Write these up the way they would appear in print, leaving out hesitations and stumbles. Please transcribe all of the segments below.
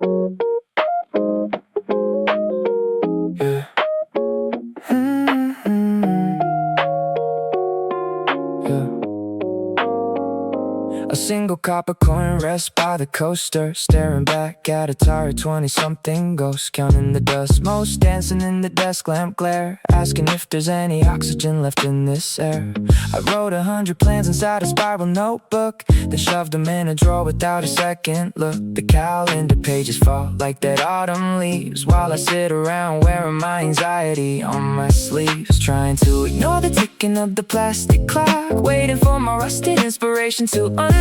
Yeah. A single copper coin rests by the coaster, staring back at a tired 20-something ghost, counting the dust most, dancing in the desk lamp glare, asking if there's any oxygen left in this air. I wrote 100 plans inside a spiral notebook, then shoved them in a drawer without a second look. The calendar pages fall like dead autumn leaves, while I sit around wearing my anxiety on my sleeves, trying to ignore the ticking of the plastic clock, waiting for my rusted inspiration to unlock.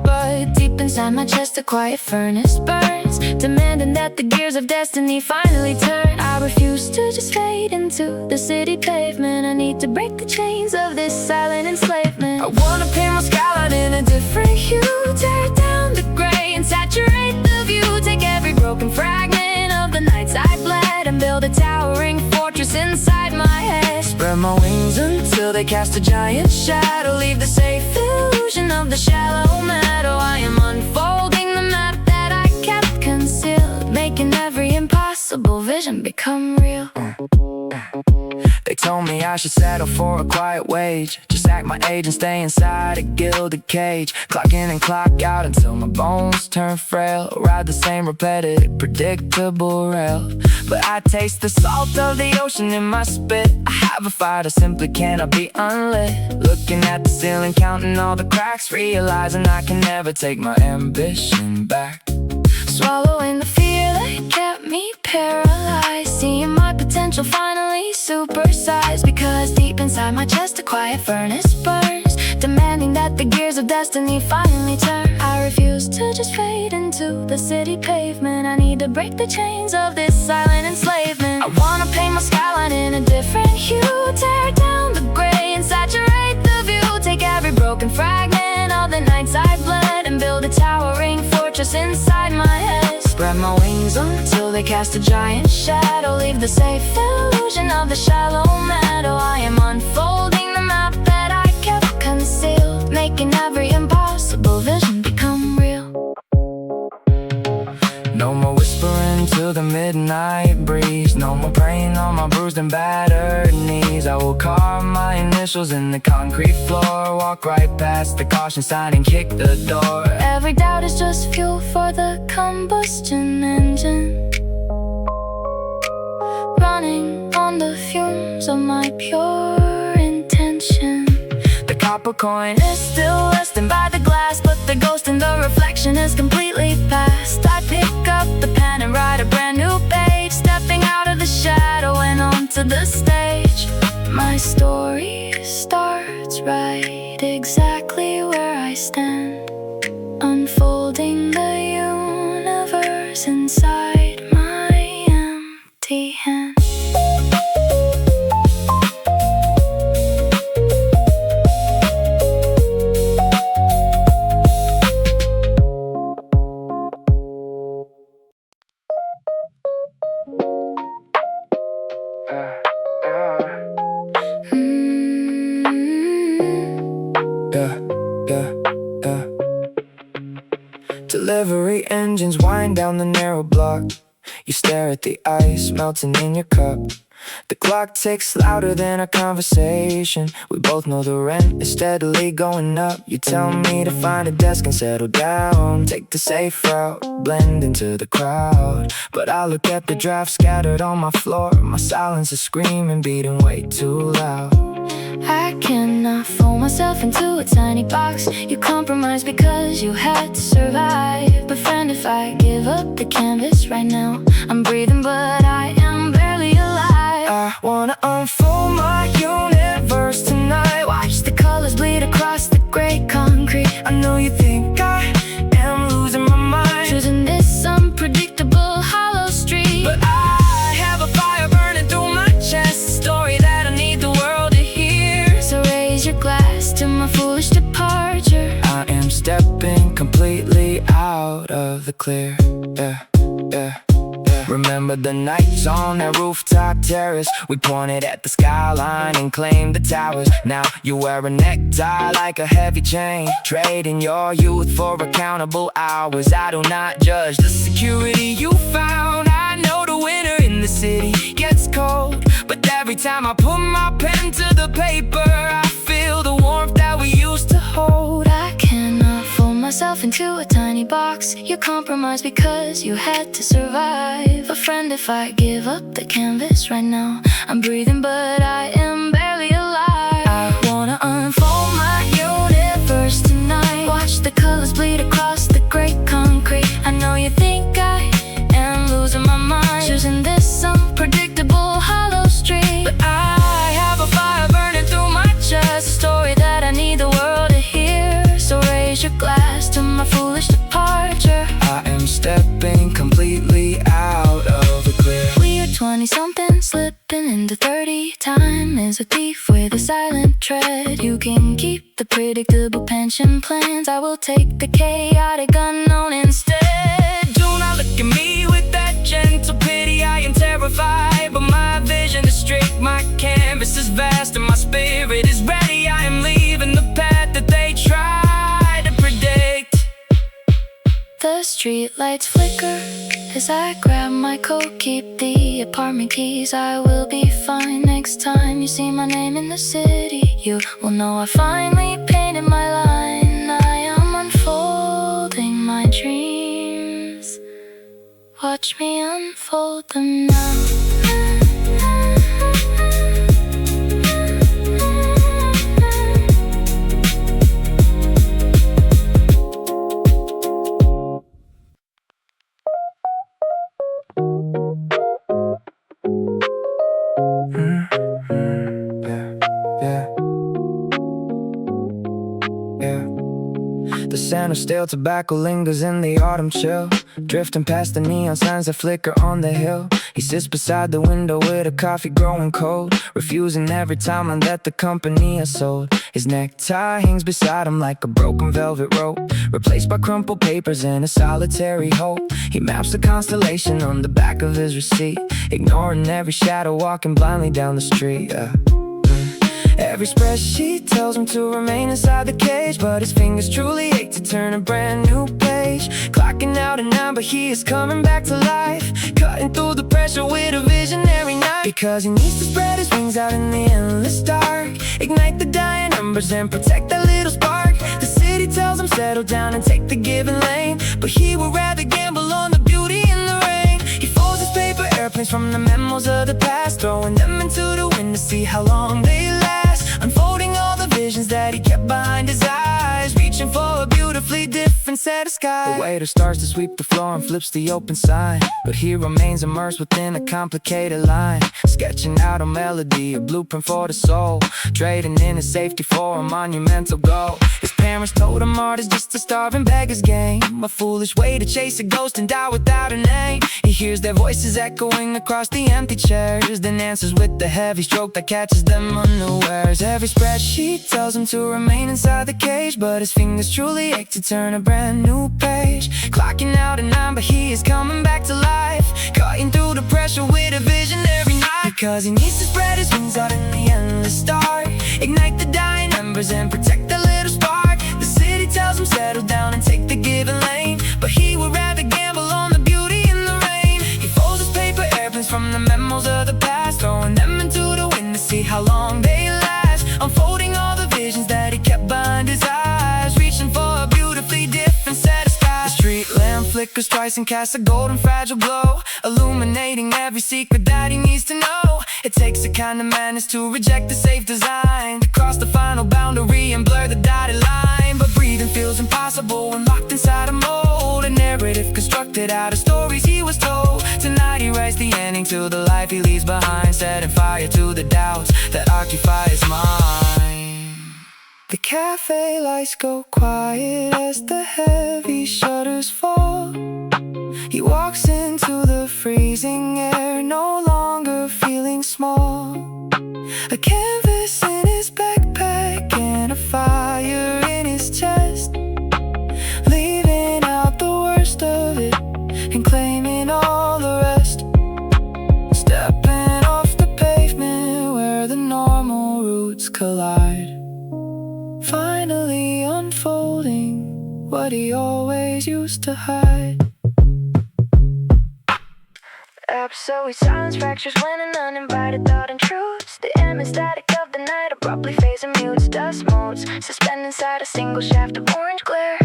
But deep inside my chest a quiet furnace burns, demanding that the gears of destiny finally turn. I refuse to just fade into the city pavement. I need to break the chains of this silent enslavement. I wanna paint my skyline in a different hue, tear down the gray and saturate the view, take every broken fragment of the nights I bled and build a towering fortress inside my head. Spread my wings until they cast a giant shadow, leave the safe illusion of the shallow meadow. I am unfolding the map that I kept concealed, making every impossible vision become real. They told me I should settle for a quiet wage, just act my age and stay inside a gilded cage, clock in and clock out until my bones turn frail, ride the same repetitive, predictable rail. But I taste the salt of the ocean in my spit. I have a fire that simply cannot be unlit, looking at the ceiling, counting all the cracks, realizing I can never take my ambition back. Swallowing the fear that kept me paralyzed, seeing my potential finally supersized, because deep inside my chest a quiet furnace burns, demanding that the gears of destiny finally turn. I refuse to just fade into the city pavement. I need to break the chains of this silent enslavement. I wanna paint my skyline in a different hue, tear down the gray and saturate the view, take every broken fragment of the nights I bled and build a towering fortress inside my head. Spread my wings until they cast a giant shadow, leave the safe illusion of the shallow meadow. I am unfolding the map that I kept concealed, making every impossible vision become real. No more whispering to the midnight breeze, no more praying on my bruised and battered knees. I will carve my initials in the concrete floor, walk right past the caution sign and kick the door. Every doubt is just fuel for the combustion engine, running on the fumes of my pure intention. The copper coin is still resting by the glass, but the ghost in the reflection is completely past. I pick up the pen and write a brand new page, stepping out of the shadow and onto the stage. My story starts right exactly where I stand, unfolding the universe inside my empty hand. Delivery engines wind down the narrow block. You stare at the ice melting in your cup. The clock ticks louder than our conversation. We both know the rent is steadily going up. You tell me to find a desk and settle down, take the safe route, blend into the crowd. But I look at the draft scattered on my floor. My silence is screaming, beating way too loud. I cannot fold myself into a tiny box. You compromise because you had to survive. But friend, if I give up the canvas right now, I'm breathing but I am barely alive. I wanna unfold my universe tonight, watch the colors bleed across the gray concrete. I know you think I am losing my mind, choosing this unpredictable hollow street. But I have a fire burning through my chest, a story that I need the world to hear. So raise your glass to my foolish departure. I am stepping completely out of the clear. Yeah, yeah, yeah. Remember the nights on that rooftop terrace? We pointed at the skyline and claimed the towers. Now you wear a necktie like a heavy chain, trading your youth for accountable hours. I do not judge the security you found. I know the winter in the city gets cold, but every time I put my pen to the paper, I feel the warmth that we used to hold. I cannot fold myself into a tiny box. You compromise because you had to survive. A friend, if I give up the canvas right now, I'm breathing but I am barely alive. I wanna unfold my universe tonight, watch the colors bleed across the gray concrete. I know you think I am losing my mind, choosing this unpredictable hollow street, but I have a fire burning through my chest, a story that I need the world to hear. So raise your glass to my foolish departure. I am stepping completely out of the clear. We are 20-something, slipping into 30. Time is a thief with a silent tread. You can keep the predictable pension plans, I will take the chaotic unknown instead. Do not look at me with that gentle pity. I am terrified, but my vision is strict. My canvas is vast and my spirit is ready. I am leaving the path that they try to predict. The streetlights flicker as I grab my coat. Keep the apartment keys, I will be fine. Next time you see my name in the city, you will know I finally painted my line. I am unfolding my dreams, watch me unfold them now. The scent of stale tobacco lingers in the autumn chill, drifting past the neon signs that flicker on the hill. He sits beside the window with a coffee growing cold, refusing every time I let the company I sold. His necktie hangs beside him like a broken velvet rope, replaced by crumpled papers and a solitary hope. He maps the constellation on the back of his receipt, ignoring every shadow, walking blindly down the street. Every spreadsheet tells him to remain inside the cage, but his fingers truly ache to turn a brand new page. Clocking out at 9, but he is coming back to life, cutting through the pressure with a visionary knife. Because he needs to spread his wings out in the endless dark, ignite the dying embers and protect that little spark. The city tells him settle down and take the given lane, but he would rather gamble on the beauty in the rain. He folds his paper airplanes from the memos of the past, throwing them into the wind to see how long they last, unfolding all the visions that he kept behind his eyes, reaching for a beautifully different set of skies. The waiter starts to sweep the floor and flips the open sign, but he remains immersed within a complicated line, sketching out a melody, a blueprint for the soul, trading in his safety for a monumental goal. His parents told him art is just a starving beggar's game, a foolish way to chase a ghost and die without a name. He hears their voices echoing across the empty chairs, then answers with the heavy stroke that catches them unawares. Every spreadsheet tells him to remain inside the cage, but his fingers truly ache to turn a brand new page. Clocking out at 9, but he is coming back to life, cutting through the pressure with a visionary knife. Because he needs to spread his wings out in the endless dark, ignite the dying embers and protect that little spark. The city tells him settle down and take the given lane, but he would rather gamble on the beauty in the rain. He folds his paper airplanes from the memos of the past, throwing them into the wind to see how long they last, unfolding all the visions that he kept behind his eyes, reaching for a beautifully different set of skies. The street lamp flickers twice and casts a golden fragile glow, illuminating every secret that he needs to know. It takes a kind of madness to reject the safe design, to cross the final boundary and blur the dotted line. But breathing feels impossible when locked inside a mold, a narrative constructed out of stories he was told. Tonight he writes the ending to the life he leaves behind, setting fire to the doubts that occupy his mind. The cafe lights go quiet as the heavy shutters fall. He walks into the freezing air, no longer feeling small. A canvas in his backpack and a fire in his chest, leaving out the worst of it and claiming all the rest. what he always used to hide. Absolute silence fractures when an uninvited thought intrudes. The image static of the night abruptly fades and mutes. Dust motes suspend inside a single shaft of orange glare.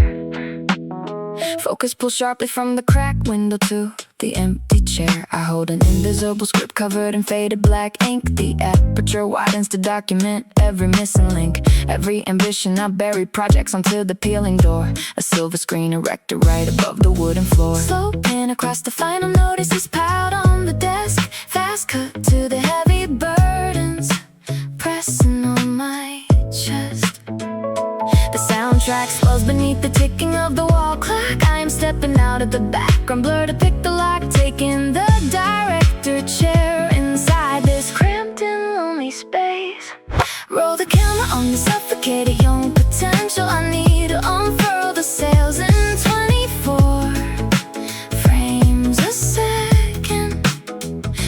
Focus pulls sharply from the cracked window to the empty chair. I hold an invisible script covered in faded black ink. The aperture widens to document every missing link. Every ambition I bury, projects onto the peeling door. A silver screen erected right above the wooden floor. Slow pin across the final notice is piled on the desk. Fast cut to the heavy burdens pressing on my chest. The soundtrack swells beneath the ticking of the wall clock. I am stepping out of the background blur to pick the lock, taking the director chair inside this cramped and lonely space. Roll the camera on the suffocated young potential. I need to unfurl the sails in 24 frames a second.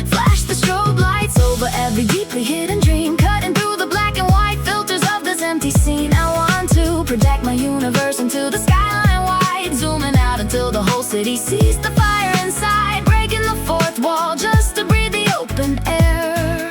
Flash the strobe lights over every deeply hidden dream, cutting through the black and white filters of this empty scene. I want to project my universe into the skyline wide, zooming out until the whole city sees the fire inside, breaking the fourth wall just to breathe the open air.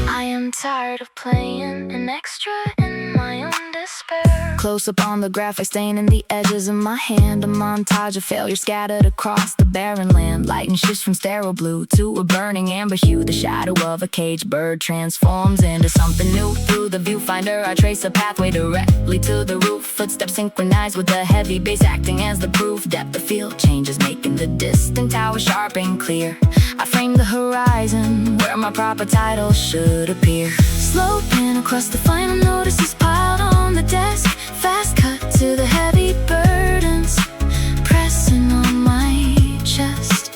I am tired of playing an extra in my own despair. Close up on the graphic, staining the edges of my hand. A montage of failure scattered across the barren land. Lighting shifts from sterile blue to a burning amber hue. The shadow of a caged bird transforms into something new. Through the viewfinder I trace a pathway directly to the roof. Footsteps synchronized with the heavy bass acting as the proof. Depth of field changes, making the distant tower sharp and clear. I frame the horizon where my proper title should appear. Slow pin across the final notices piled on the desk. Fast cut to the heavy burdens pressing on my chest.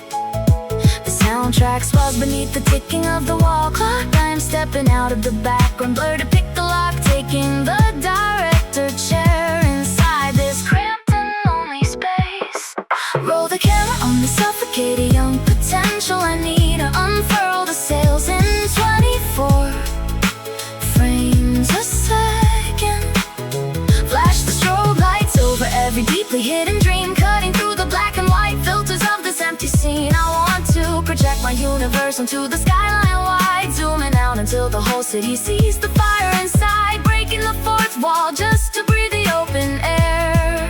The soundtrack swells beneath the ticking of the wall clock. I am stepping out of the background blur to pick the lock, taking the director chair inside this cramped and lonely space. Roll the camera on the suffocated young potential. I need to unfurl the sails in 24 frames a second. Flash the strobe lights over every deeply hidden dream, cutting through the black and white filters of this empty scene. I want to project my universe onto the skyline wide, zooming out until the whole city sees the fire inside, breaking the fourth wall just to breathe the open air.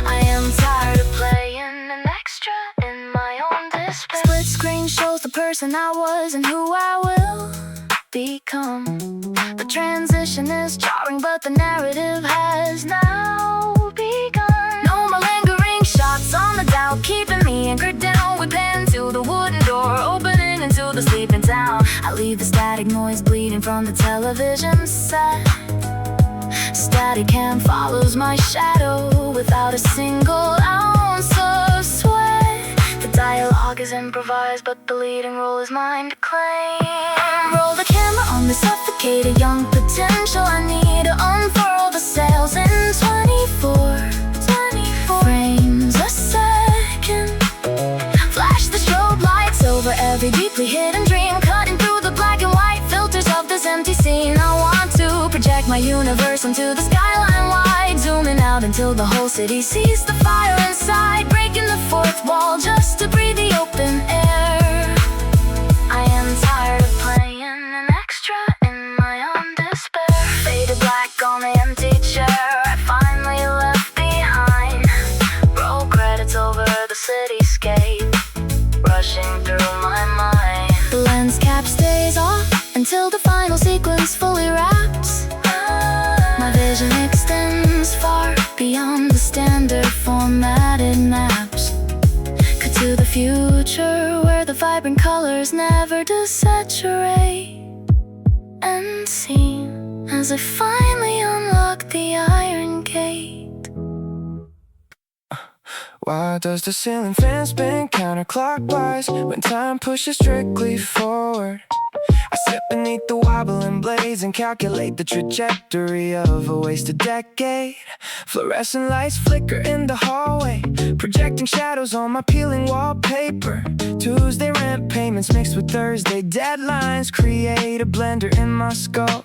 I am tired of playing an extra in my own despair. Split screen shows the person I was and who I will become. The transition is jarring, but the narrative has now begun. No more lingering shots on the dial, keeping me anchored down. We pen to the wooden door, opening into the sleeping town. I leave the static noise bleeding from the television set. Static cam follows my shadow without a single ounce of sweat. The dialogue is improvised, but the leading role is mine to claim. Roll the camera on the suffocated young potential. I need to unfurl the sails in 24 frames a second. Flash the strobe lights over every deeply hidden dream, cutting through the black and white filters of this empty scene. I want to project my universe onto the skyline wide, zooming out until the whole city sees the fire inside, breaking the fourth wall just to breathe the open air. I am tired of playing an extra in my own despair. Faded black on the empty chair I finally left behind. Roll credits over the cityscape, rushing through my mind. The lens cap stays off until the final sequence fully wraps. My vision extends far beyond the standard formatted maps. Cut to the future where the vibrant colors never desaturate. And seem as I finally unlock the iron gate. Why does the ceiling fan spin counterclockwise when time pushes strictly forward? I sit beneath the wobbling blades and calculate the trajectory of a wasted decade. Fluorescent lights flicker in the hallway, projecting shadows on my peeling wallpaper. Tuesday rent payments mixed with Thursday deadlines create a blender in my skull.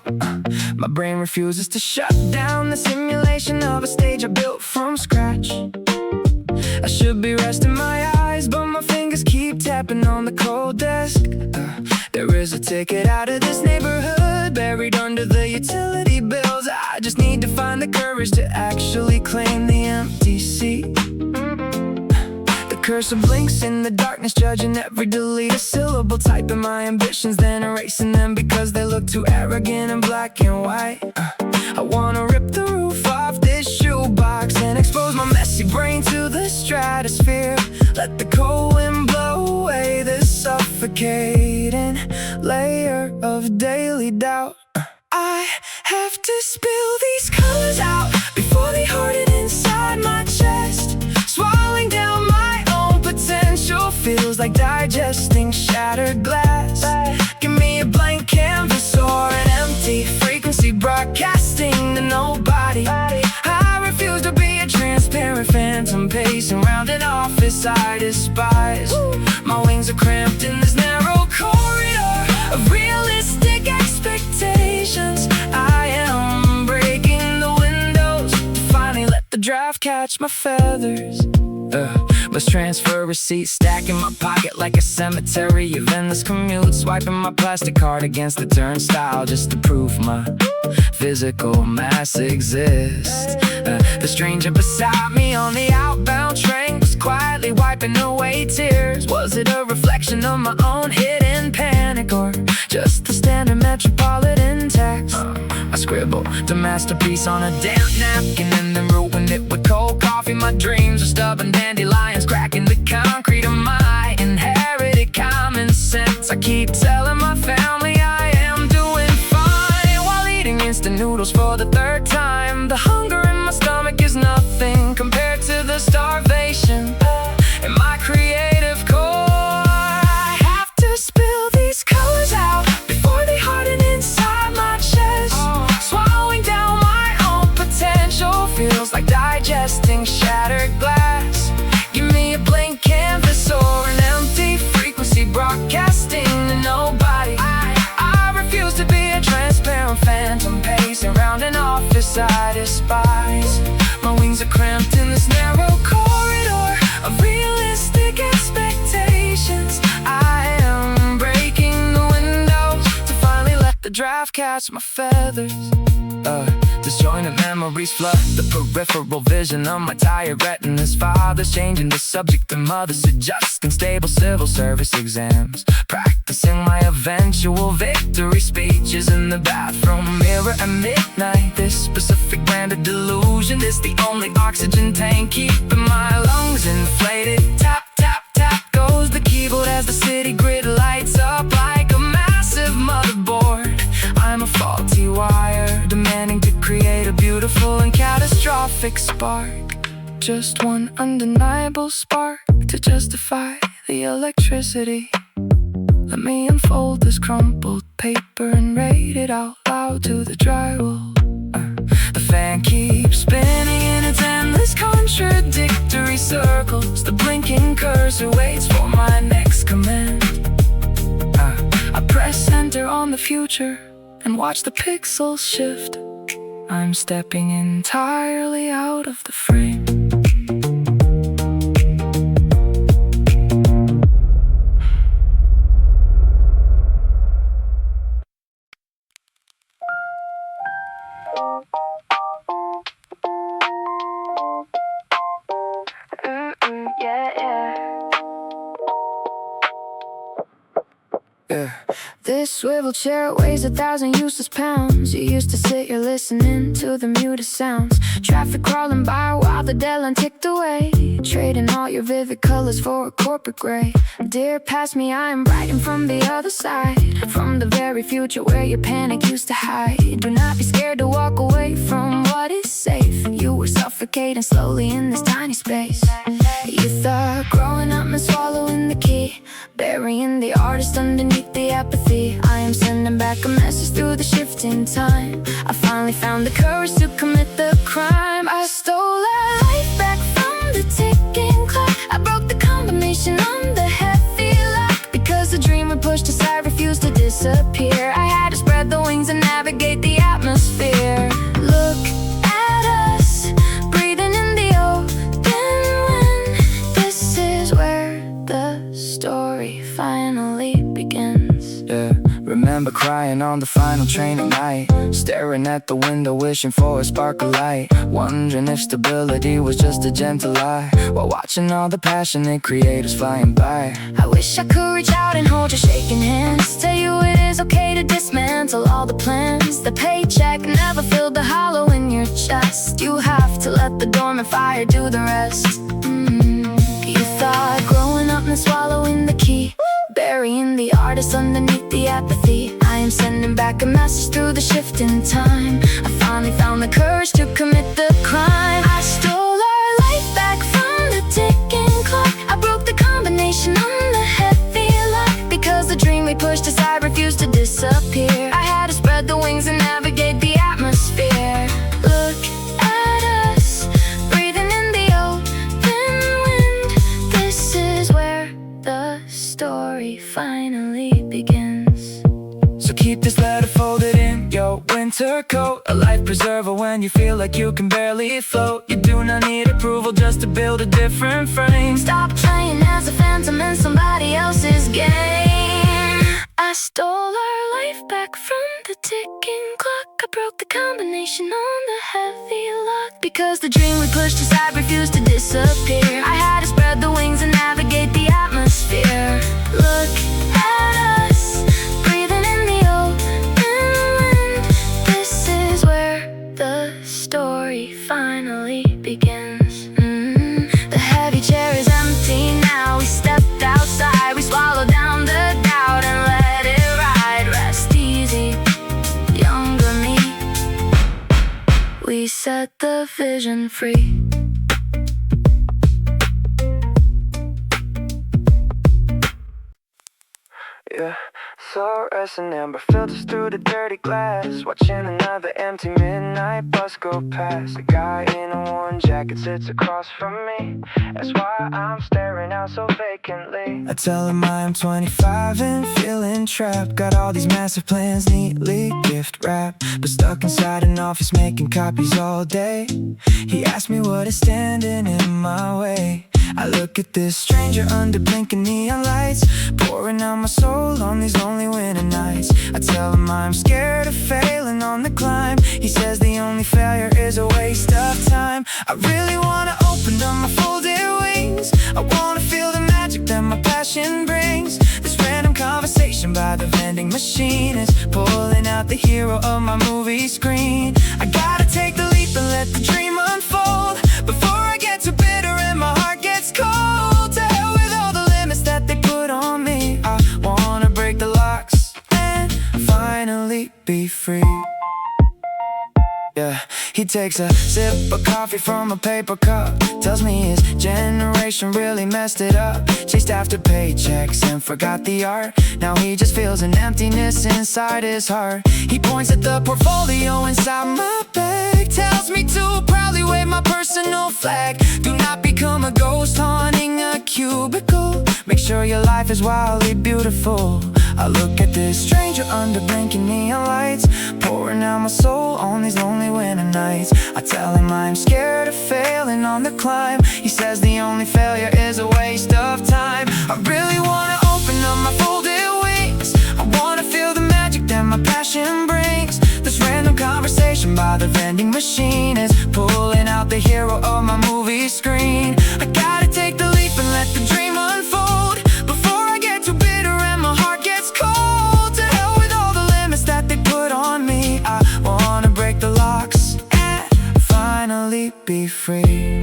My brain refuses to shut down the simulation of a stage I built from scratch. I should be resting my eyes, but my fingers keep tapping on the cold desk. There is a ticket out of this neighborhood buried under the utility bills. I just need to find the courage to actually claim the empty seat. The cursor blinks in the darkness, judging every deleted syllable, typing my ambitions, then erasing them because they look too arrogant in black and white. I wanna rip the roof off this shoebox and expose my messy brain to the stratosphere. Let the cold wind blow away this suffocating layer of daily doubt. I have to spill these colors out before they harden inside my chest. Swallowing down my own potential feels like digesting shattered glass. Give me a blank canvas or an empty frequency broadcasting to nobody. I refuse to be a transparent phantom pacing around an office I despise. My wings are cramped in this narrow corridor of realistic expectations. I am breaking the windows to finally let the draft catch my feathers. Let's transfer receipts, stacking my pocket like a cemetery of endless commute, swiping my plastic card against the turnstile just to prove my physical mass exists. The stranger beside me on the outbound train was quietly wiping away tears. Was it a reflection of my own hidden panic, or just the standard metropolitan text? I scribbled the masterpiece on a damp napkin and then ruined it with cold coffee. My dreams are stubborn dandelions cracking the concrete of my inherited common sense. I keep telling my family I am doing fine while eating instant noodles for the third time. The hunger in my stomach is nothing compared to the starvation in my creative core. I have to spill these colors out before they harden inside my chest. Swallowing down my own potential feels like digesting shattered glass. Give me a blank canvas or an empty frequency broadcasting to nobody. I refuse to be a transparent phantom pacing around an office I despise. My wings are cramped in this narrow corridor of realistic expectations. I am breaking the windows to finally let the draft catch my feathers. Disjointed memories flood the peripheral vision of my tired retinas. Father's changing the subject and mother's adjusting stable civil service exams. Practicing my eventual victory speeches in the bathroom mirror at midnight. This specific brand of delusion is the only oxygen tank keeping my lungs inflated. Tap, tap, tap goes the keyboard as the city grid lights up like a massive motherboard. I'm a faulty wire, demanding to create a beautiful and catastrophic spark. Just one undeniable spark to justify the electricity. Let me unfold this crumpled paper and read it out loud to the drywall. The fan keeps spinning in its endless contradictory circles. The blinking cursor waits for my next command. I press enter on the future and watch the pixels shift. I'm stepping entirely out of the frame. This swivel chair weighs 1,000 useless pounds. You used to sit here listening to the muted sounds. Traffic crawling by while the deadline ticked away, trading all your vivid colors for a corporate gray. Dear past me, I am writing from the other side, from the very future where your panic used to hide. Do not be scared to walk away from what is safe. You were suffocating slowly in this tiny space. You thought growing up meant swallowing the key, burying the artist underneath the apathy. I am back a message through the shifting time. I finally found the courage to commit the crime. I stole our life back from the ticking clock. I broke the combination on the heavy lock. Because the dream we pushed aside refused to disappear. I had to spread the wings and navigate the atmosphere. Look at us, breathing in the open wind. This is where the story finally begins. Yeah, remember crying on the final train at night, staring at the window wishing for a spark of light, wondering if stability was just a gentle lie, while watching all the passionate creators flying by. I wish I could reach out and hold your shaking hands, tell you it is okay to dismantle all the plans. The paycheck never filled the hollow in your chest. You have to let the dormant fire do the rest. You thought growing up meant swallowing the key, burying the artist underneath the apathy. I am sending back a message through the shifting time. I finally found the courage to commit the crime. I stole our life back from the ticking clock. I broke the combination on the heavy lock. Because the dream we pushed aside refused to disappear. I had to spread the wings and navigate the atmosphere. Look at us, breathing in the open wind. This is where the story finally begins. So keep this letter folded in your winter coat, a life preserver when you feel like you can barely float. You do not need approval just to build a different frame. Stop playing as a phantom in somebody else's game. I stole our life back from the ticking clock. I broke the combination on the heavy lock. Because the dream we pushed aside refused to disappear. I had to spread the wings and navigate the atmosphere. Look at us, breathing in the open wind. This is where the story finally begins. The heavy chair is empty now. We stepped outside, we swallowed down the doubt and let it ride. Rest easy, younger me. We set the vision free. Yeah, so resting amber filters through the dirty glass, watching another empty midnight bus go past. A guy in a worn jacket sits across from me. That's why I'm staring out so vacantly. I tell him I'm 25 and feeling trapped. Got all these massive plans neatly gift wrapped, but stuck inside an office making copies all day. He asked me what is standing in my way. I look at this stranger under blinking neon lights, pouring out my soul on these lonely winter nights. I tell him I'm scared of failing on the climb. He says the only failure is a waste of time. I really wanna open up my folded wings. I wanna feel the magic that my passion brings. This random conversation by the vending machine is pulling out the hero of my movie screen. I gotta take the leap and let the dream unfold before I get too bitter and my heart gets cold. To hell with all the limits that they put on me. I wanna break the locks and finally be free. Yeah, he takes a sip of coffee from a paper cup, tells me his generation really messed it up. Chased after paychecks and forgot the art. Now he just feels an emptiness inside his heart. He points at the portfolio inside my bag, tells me to proudly wave my personal flag. Do not become a ghost haunting a cubicle. Make sure your life is wildly beautiful. I look at this stranger under blinking neon lights, pouring out my soul on these lonely winter nights. I tell him I'm scared of failing on the climb. He says the only failure is a waste of time. I really wanna open up my folded wings. I wanna feel the magic that my passion brings. This random conversation by the vending machine is pulling out the hero of my movie screen. I gotta take the leap and let the dream unfold before I get too bitter and my heart gets cold. To hell with all the limits that they put on me. I wanna break the locks and finally be free.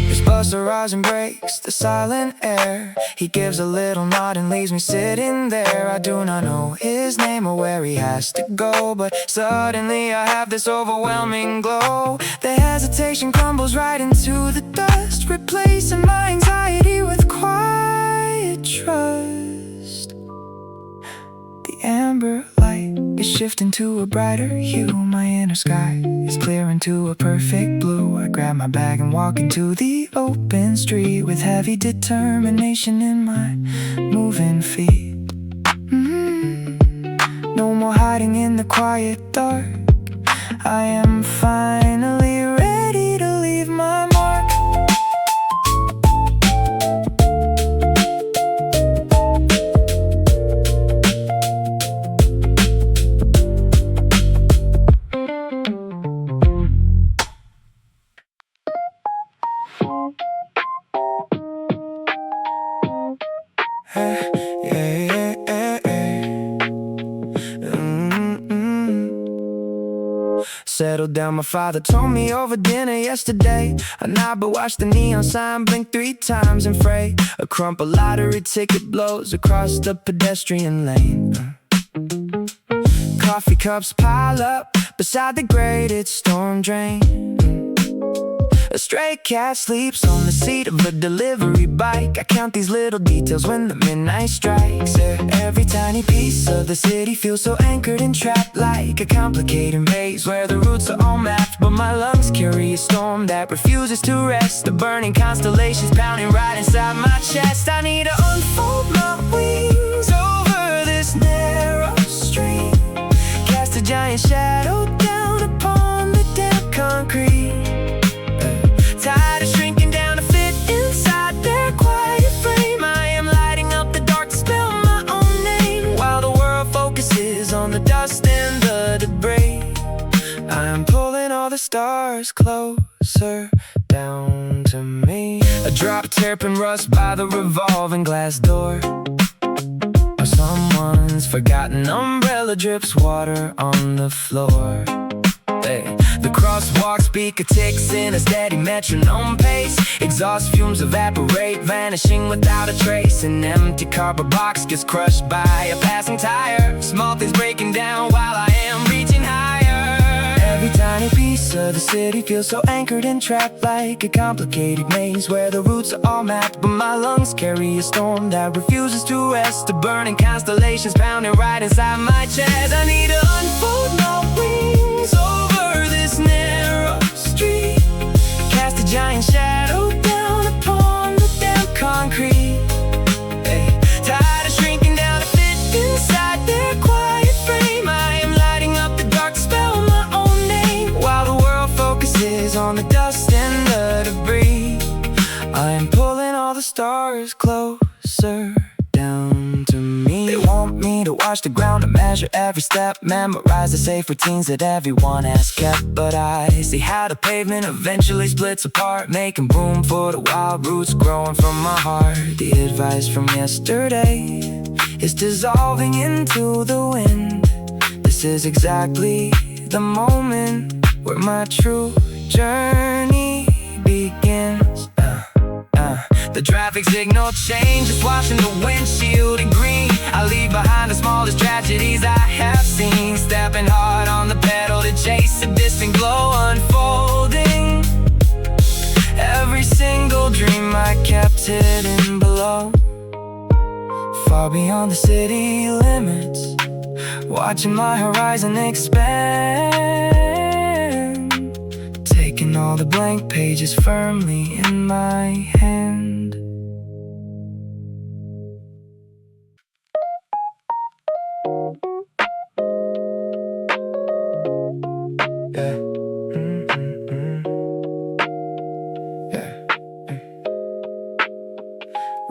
His bus arrives and breaks the silent air. He gives a little nod and leaves me sitting there. I do not know his name or where he has to go, but suddenly I have this overwhelming glow. The hesitation crumbles right into the dust, replacing my anxiety with quiet trust. amber light is shifting to a brighter hue. My inner sky is clearing to a perfect blue. I grab my bag and walk into the open street with heavy determination in my moving feet. No more hiding in the quiet dark. I am finally ready to leave my mark. Settled down, my father told me over dinner yesterday. I nod but watch the neon sign blink 3 times and fray. A crumpled lottery ticket blows across the pedestrian lane. Coffee cups pile up beside the grated storm drain. A stray cat sleeps on the seat of a delivery bike. I count these little details when the midnight strikes. Every tiny piece of the city feels so anchored and trapped, like a complicated maze where the routes are all mapped. But my lungs carry a storm that refuses to rest. The burning constellations pounding right inside my chest. I need to unfold my wings over this narrow street, cast a giant shadow down upon the damp concrete. Tired of shrinking down to fit inside their quiet frame. I am lighting up the dark to spell my own name, while the world focuses on the dust and the debris. I am pulling all the stars closer down to me. A drop terpene rust by the revolving glass door, or someone's forgotten umbrella drips water on the floor. The crosswalk speaker ticks in a steady metronome pace. Exhaust fumes evaporate, vanishing without a trace. An empty cardboard box gets crushed by a passing tire. Small things breaking down while I am reaching higher. Every tiny piece of the city feels so anchored and trapped, like a complicated maze where the routes are all mapped. But my lungs carry a storm that refuses to rest. The burning constellations pounding right inside my chest. I need to unfold my wings over this narrow street, cast a giant shadow down upon the damp concrete. Tired of shrinking down to fit inside their quiet frame. I am lighting up the dark to spell my own name, while the world focuses on the dust and the debris. I am pulling all the stars closer down to me. They want me to watch the ground and measure every step, memorize the safe routines that everyone has kept. But I see how the pavement eventually splits apart, making room for the wild roots growing from my heart. The advice from yesterday is dissolving into the wind. This is exactly the moment where my true journey begins. The traffic signal changes, washing the windshield in green. I leave behind the smallest tragedies I have seen, stepping hard on the pedal to chase a distant glow unfolding. Every single dream I kept hidden below, far beyond the city limits, watching my horizon expand, taking all the blank pages firmly in my hand.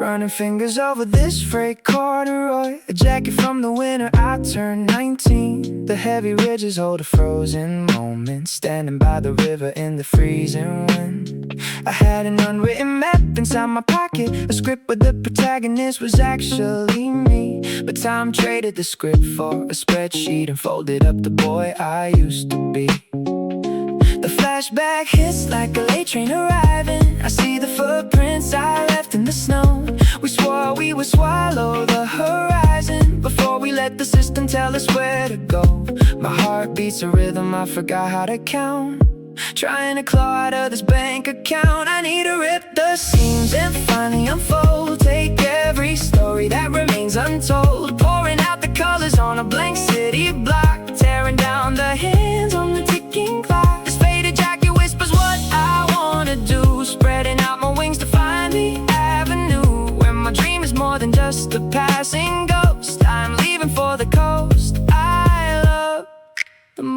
Running fingers over this freight corduroy, a jacket from the winter I turned 19. The heavy ridges hold a frozen moment, standing by the river in the freezing wind. I had an unwritten map inside my pocket, a script where the protagonist was actually me. But time traded the script for a spreadsheet and folded up the boy I used to be. The flashback hits like a late train arriving. I see the footprints I left in the snow. We swore we would swallow the horizon before we let the system tell us where to go. My heart beats a rhythm I forgot how to count, trying to claw out of this bank account. I need to rip the seams and finally unfold, take every story that remains untold, pouring out the colors on a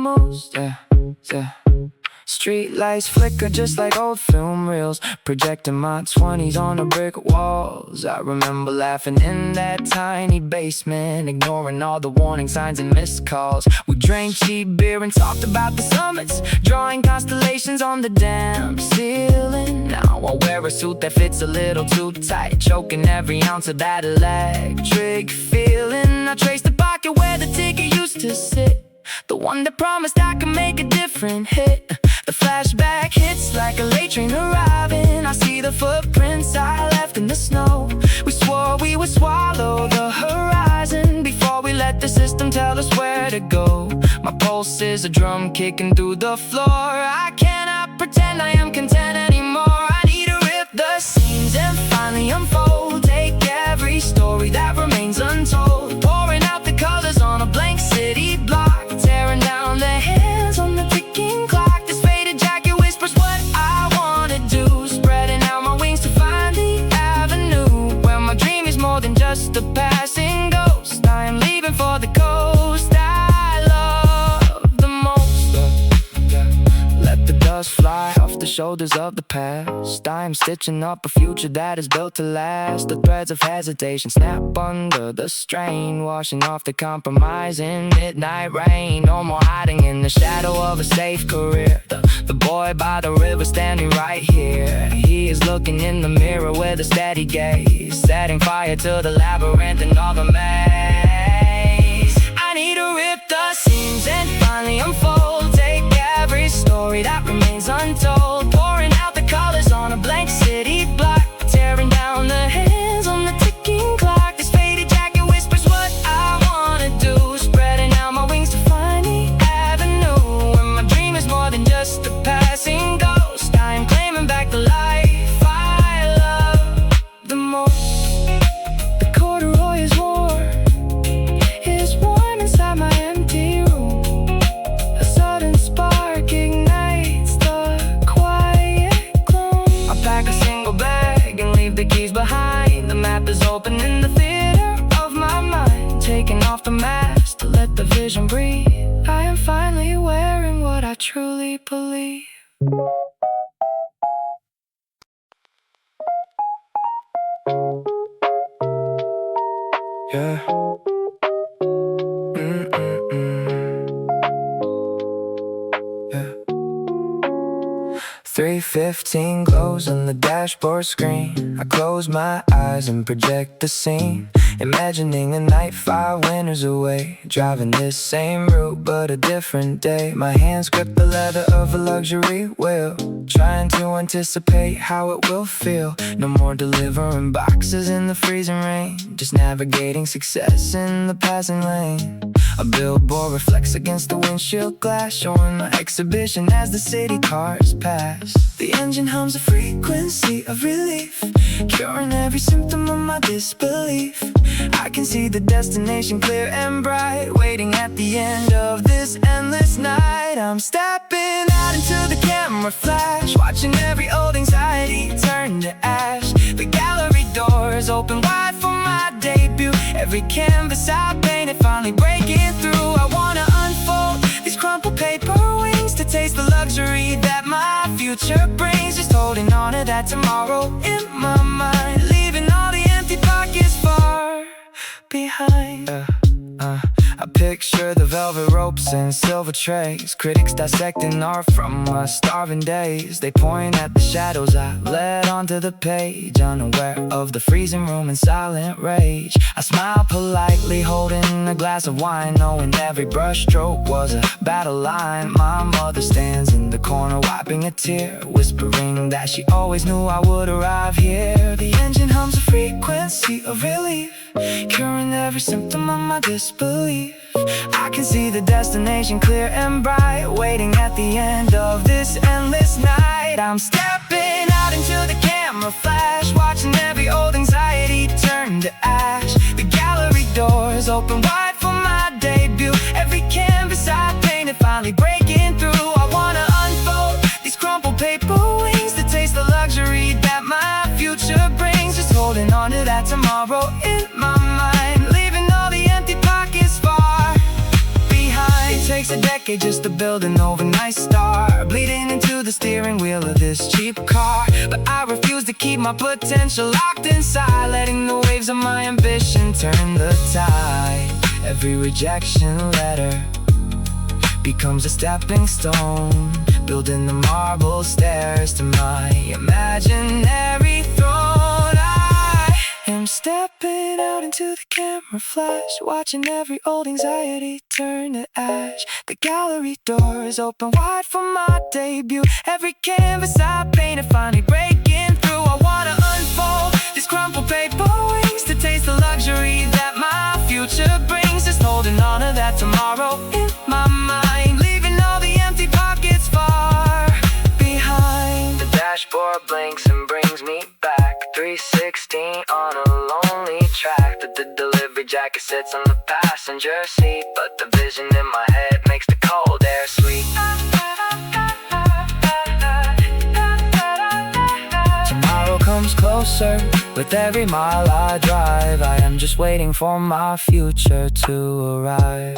most, yeah. Streetlights flicker just like old film reels, projecting my 20s on the brick walls. I remember laughing in that tiny basement, ignoring all the warning signs and missed calls. We drank cheap beer and talked about the summits, drawing constellations on the damn ceiling. Now I wear a suit that fits a little too tight, choking every ounce of that electric feeling. I trace the pocket where the ticket used to sit, the one that promised I could make a different hit. The flashback hits like a late train arriving. I see the footprints I left in the snow. We swore we would swallow the horizon before we let the system tell us where to go. My pulse is a drum kicking through the floor. I cannot pretend I am content anymore. I need to rip the seams and finally unfold. Take every story that remains untold, pouring out the colors on a blank city block, tearing down the hands on the ticking clock. This faded jacket whispers what I wanna do, spreading out my wings to find the avenue where my dream is more than just a passing ghost. I am leaving for the coast I love the most. Let the dust fly off the shoulders of the past. I am stitching up a future that is built to last. The threads of hesitation snap under the strain, washing off the compromise in midnight rain. No more hiding in the shadow of a safe career. The boy by the river standing right here, he is looking in the mirror with a steady gaze, setting fire to the labyrinth and all the maze. I need to rip the seams and finally unfold. Take every story that remains untold, pouring out the colors on a blank city block, tearing down the hands on the ticking clock. This faded jacket whispers what I wanna do, spreading out my wings to find the avenue where my dream is more than just a passing ghost. I am claiming back the life I love the most. The corduroy is warm inside my empty room. A sudden spark ignites the quiet gloom. I pack a single bag and leave the keys behind. The map is open in the theater of my mind, taking off the mask to let the vision breathe. I am finally wearing what I truly believe. Yeah. 3:15 glows on the dashboard screen. I close my eyes and project the scene, imagining a night 5 winters away, driving this same route but a different day. My hands grip the leather of a luxury wheel, trying to anticipate how it will feel. No more delivering boxes in the freezing rain, just navigating success in the passing lane. A billboard reflects against the windshield glass, showing my exhibition as the city cars pass. The engine hums a frequency of relief, curing every symptom of my disbelief. I can see the destination clear and bright, waiting at the end of this endless night. I'm stepping out into the camera flash, watching every old anxiety turn to ash. The gallery doors open wide for my debut, every canvas I painted finally breaking through. I wanna unfold these crumpled paper wings to taste the luxury that my future brings. Just holding on to that tomorrow in my mind, leaving all the empty pockets far behind. I picture the velvet ropes and silver trays, critics dissecting art from my starving days. They point at the shadows I led onto the page, unaware of the freezing room and silent rage. I smile politely, holding a glass of wine, knowing every brushstroke was a battle line. My mother stands in the corner wiping a tear, whispering that she always knew I would arrive here. The engine hums a frequency of relief, curing every symptom of my disbelief. I can see the destination clear and bright, waiting at the end of this endless night. I'm stepping out into the camera flash, watching every old anxiety turn to ash. The gallery doors open wide for my debut, every canvas I painted finally breaking through. I wanna unfold these crumpled paper wings to taste the luxury that my future brings. Just holding on to that tomorrow in my mind, leaving all the empty pockets far behind. It takes a decade decade just to build an overnight star, bleeding into the steering wheel of this cheap car. But I refuse to keep my potential locked inside, letting the waves of my ambition turn the tide. Every rejection letter becomes a stepping stone, building the marble stairs to my imaginary throne. I am stepping out into the camera flash, watching every old anxiety turn to ash. The gallery doors open wide for my debut. Every canvas I painted finally breaking through. I wanna unfold these crumpled paper wings to taste the luxury that my future brings. Just holding on to that tomorrow in my mind, leaving all the empty pockets far behind. The dashboard blinks and brings me back, 316 on a lonely track. The delivery jacket sits on the passenger seat, but the vision in my head makes the cold air sweet. Tomorrow comes closer with every mile I drive. I am just waiting for my future to arrive.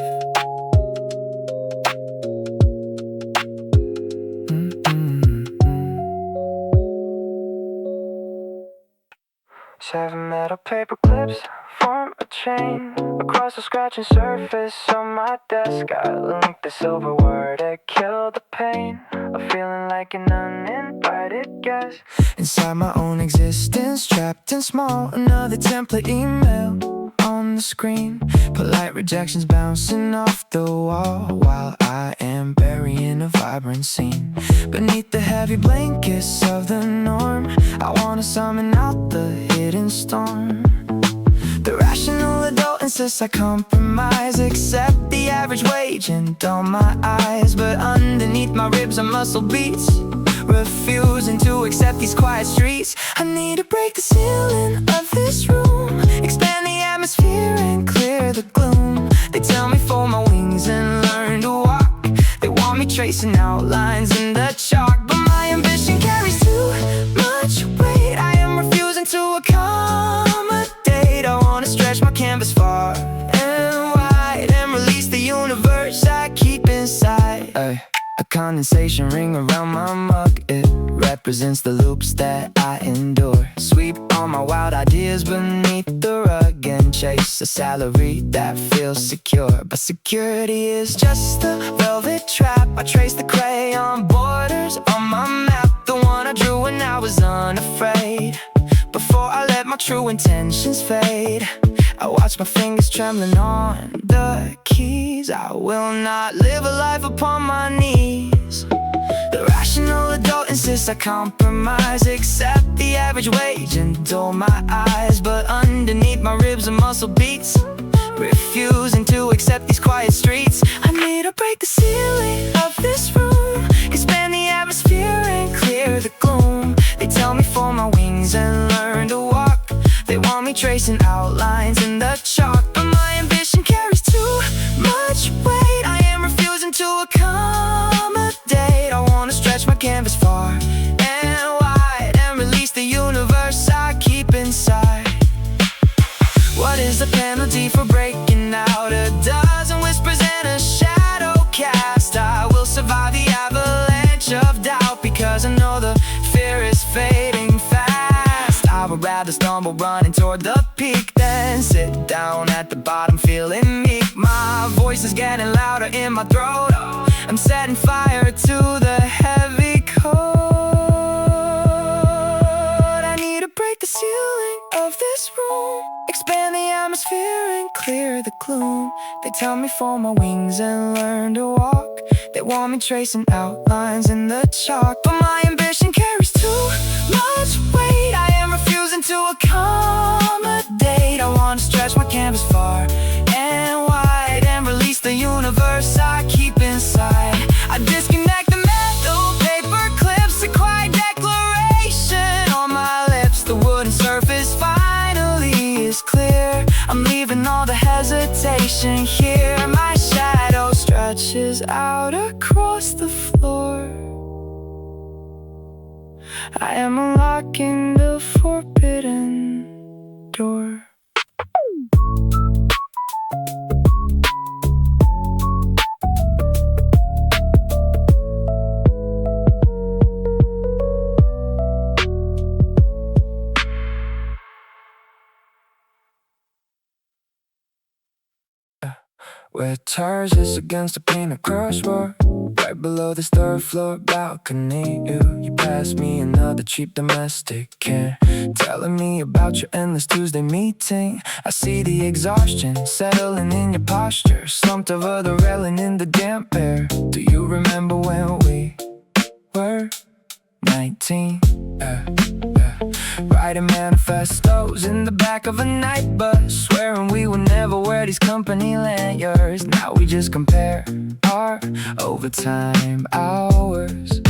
Seven metal paper clips form a chain across the scratching surface on my desk. I linked the silver word to kill the pain of feeling like an uninvited guest inside my own existence, trapped and small. Another template email on the screen, polite rejections bouncing off the wall, while I am burying a vibrant scene beneath the heavy blankets of the norm. I wanna summon out the hidden storm. The rational adult insists I compromise, accept the average wage and dull my eyes, but underneath my ribs are muscle beats, refusing to accept these quiet streets. I need to break the ceiling of this room, expand the atmosphere and clear the gloom. They tell me fold my wings and learn to walk. They want me tracing outlines in the chalk, but my ambition carries too much weight. I am refusing to accommodate. I wanna stretch my canvas far and wide and release the universe I keep inside. A condensation ring around my mug, it represents the loops that I endure. Sweep all my wild ideas beneath the rug and chase a salary that feels secure. But security is just a velvet trap. I trace the crayon borders on my map, the one I drew when I was unafraid. Before I let my true intentions fade, I watch my fingers trembling on the keys. I will not live a life upon my knees. The rational adult insists I compromise, accept the average wage and dull my eyes, but underneath my ribs are muscle beats, refusing to accept these quiet streets. I need to break the ceiling of this room, expand the atmosphere and clear the gloom. They tell me fold my wings and learn to walk. They want me tracing outlines in the chalk, but my ambition carries too much weight. I am refusing to accommodate. I wanna stretch my canvas far and wide and release the universe I keep inside. What is the penalty for breaking out? A dozen whispers and a shadow cast. I will survive the avalanche of doubt, because I know the fear is fading fast. I would rather stumble running toward the peak than sit down at the bottom feeling meek. My voice is getting louder in my throat. I'm setting fire to the heavy coat. I need to break the ceiling of this room, expand the atmosphere and clear the gloom. They tell me fold my wings and learn to walk. They want me tracing outlines in the chalk, but my ambition carries too much weight. I am refusing to accommodate. I want to stretch my canvas far and wide and release the universe I keep inside. I disconnect the metal paper clips, a quiet declaration on my lips. The wooden surface finally is clear. I'm leaving all the hesitation here. My shadow stretches out across the floor. I am unlocking the forbidden door. where terraces against a painted crosswalk. Right below this third floor balcony, you pass me another cheap domestic can, telling me about your endless Tuesday meeting. I see the exhaustion settling in your posture, slumped over the railing in the damp air. Do you remember when we were 19? Writing manifestos in the back of a night bus, swearing we would never wear these company lanyards. Now we just compare our overtime hours.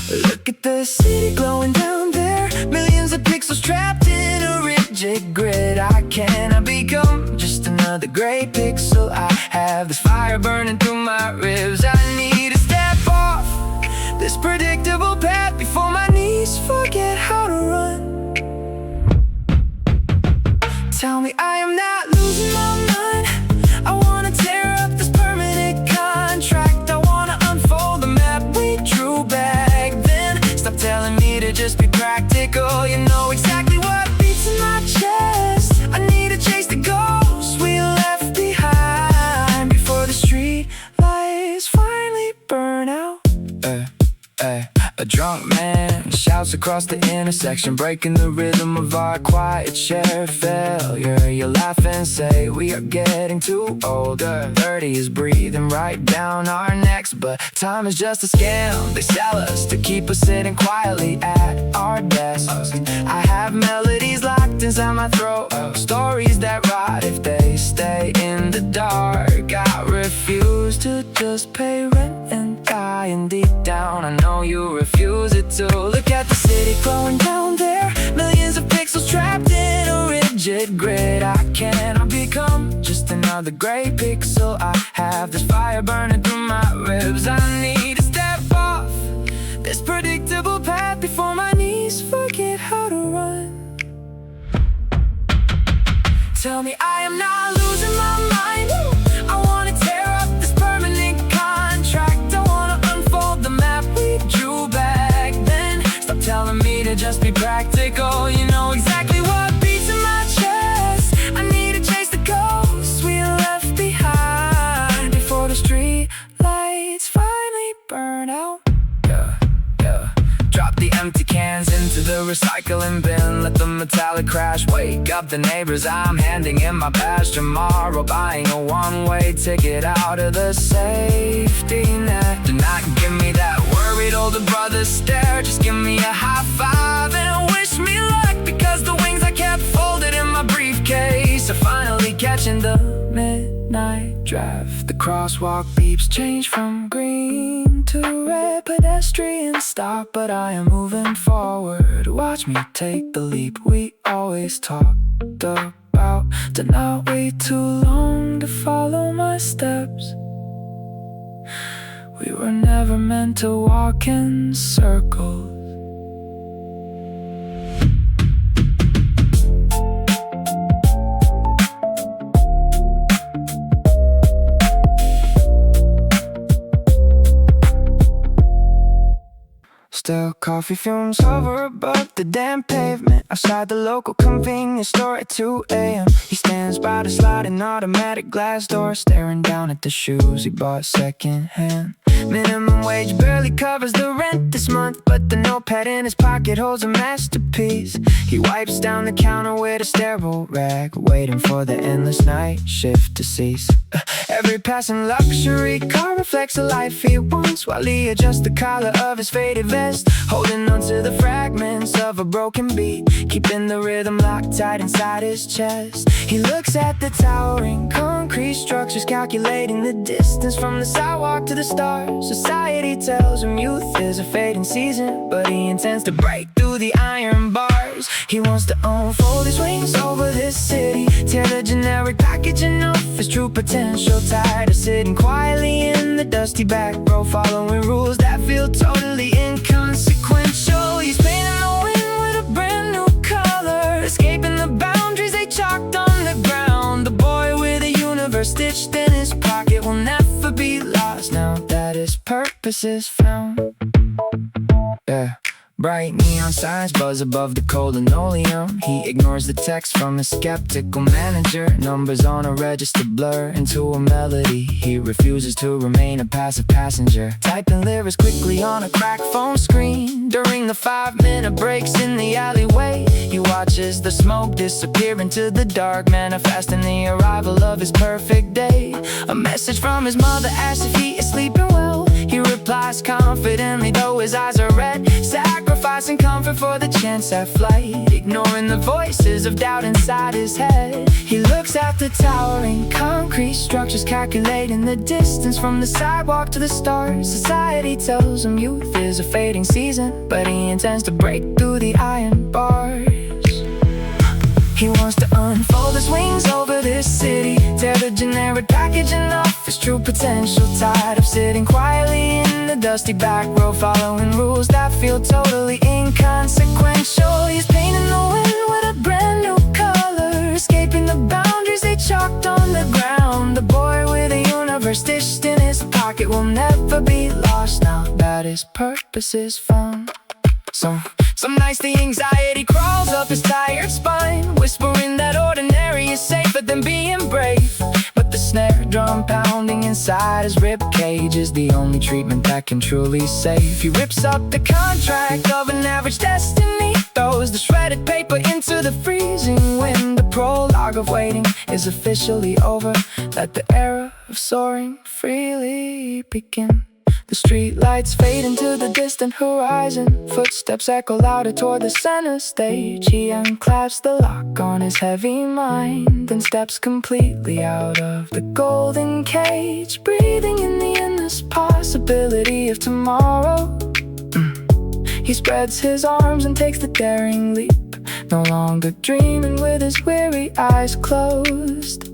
Look at the city glowing down there, millions of pixels trapped in a rigid grid. I cannot become just another gray pixel. I have this fire burning through my ribs. I need to step off this predictable path before my knees forget how to run. Tell me I am not losing my mind. I wanna tear up this permanent contract. I wanna unfold the map we drew back then. Stop telling me to just be practical. You know exactly what beats in my chest. I need to chase the ghosts we left behind before the street lights finally burn out. A drunk man shouts across the intersection, breaking the rhythm of our quiet shared failure. You laugh and say we are getting too older. 30 is breathing right down our necks, but time is just a scam. They sell us to keep us sitting quietly at our desks. I have melodies locked inside my throat, stories that rot if they stay in the dark. I refuse to just pay rent and die, and deep down I know you refuse it too. Look at the city glowing down there, millions of pixels trapped in a rigid grid. I cannot become just another gray pixel. I have this fire burning through my ribs. I need to step off this predictable path before my knees forget how to run. Tell me I am not losing my mind. I wanna tear up this permanent contract. I wanna unfold the map we drew back then. Stop telling me to just be practical. You know exactly what beats in my chest. I need to chase the ghosts we left behind before the street lights finally burn out. Drop the empty cans into the recycling bin. Let the metallic crash wake up the neighbors. I'm handing in my badge tomorrow, buying a one-way ticket out of the safety net. Do not give me that worried older brother stare. Just give me a high five and wish me luck, because the wings I kept folded in my briefcase are finally catching the midnight draft. The crosswalk beeps change from green to red. Pedestrians stop, but I am moving forward. Watch me take the leap we always talked about. Do not wait too long to follow my steps. We were never meant to walk in circles. Still coffee fumes hover above the damn pavement outside the local convenience store at 2 a.m. He stands by the sliding automatic glass door, staring down at the shoes he bought secondhand. Minimum wage barely covers the rent this month, but the notepad in his pocket holds a masterpiece. He wipes down the counter with a sterile rag, waiting for the endless night shift to cease. Every passing luxury car reflects the life he wants, while he adjusts the collar of his faded vest, holding on to the fragments of a broken beat, keeping the rhythm locked tight inside his chest. He looks at the towering concrete structures, calculating the distance from the sidewalk to the stars. Society tells him youth is a fading season, but he intends to break through the iron bars. He wants to unfold his wings over this city, tear the generic packaging off his true potential. Tired of sitting quietly in the dusty back row, following rules that feel totally inconsequential. He's painting the wind with a brand new color, escaping the boundaries they chalked on the ground. The boy with a universe stitched in his pocket will never be lost now that his purpose is found. Yeah. Bright neon signs buzz above the cold linoleum. He ignores the text from his skeptical manager. Numbers on a register blur into a melody. He refuses to remain a passive passenger. Typing lyrics quickly on a cracked phone screen. During the 5-minute breaks in the alleyway, he watches the smoke disappear into the dark, manifesting the arrival of his perfect day. A message from his mother asks if he is sleeping well. He replies confidently, though his eyes are red, sacrificing comfort for the chance at flight, ignoring the voices of doubt inside his head. He looks at the towering concrete structures, calculating the distance from the sidewalk to the stars. Society tells him youth is a fading season, but he intends to break through the iron bars. He wants to unfold his wings over this city, tear the generic packaging off his true potential. Tired of sitting quietly in the dusty back row, following rules that feel totally inconsequential. He's painting the wind with a brand new color, escaping the boundaries they chalked on the ground. The boy with a universe stitched in his pocket will never be lost now that his purpose is found. Some nights the anxiety crawls up his tired spine, whispering that ordinary is safer than being brave. But the snare drum pounding inside his ribcage is the only treatment that can truly save. He rips up the contract of an average destiny, throws the shredded paper into the freezing wind. The prologue of waiting is officially over. Let the era of soaring freely begin. The streetlights fade into the distant horizon. Footsteps echo louder toward the center stage. He unclasps the lock on his heavy mind and steps completely out of the golden cage, breathing in the endless possibility of tomorrow. He spreads his arms and takes the daring leap, no longer dreaming with his weary eyes closed.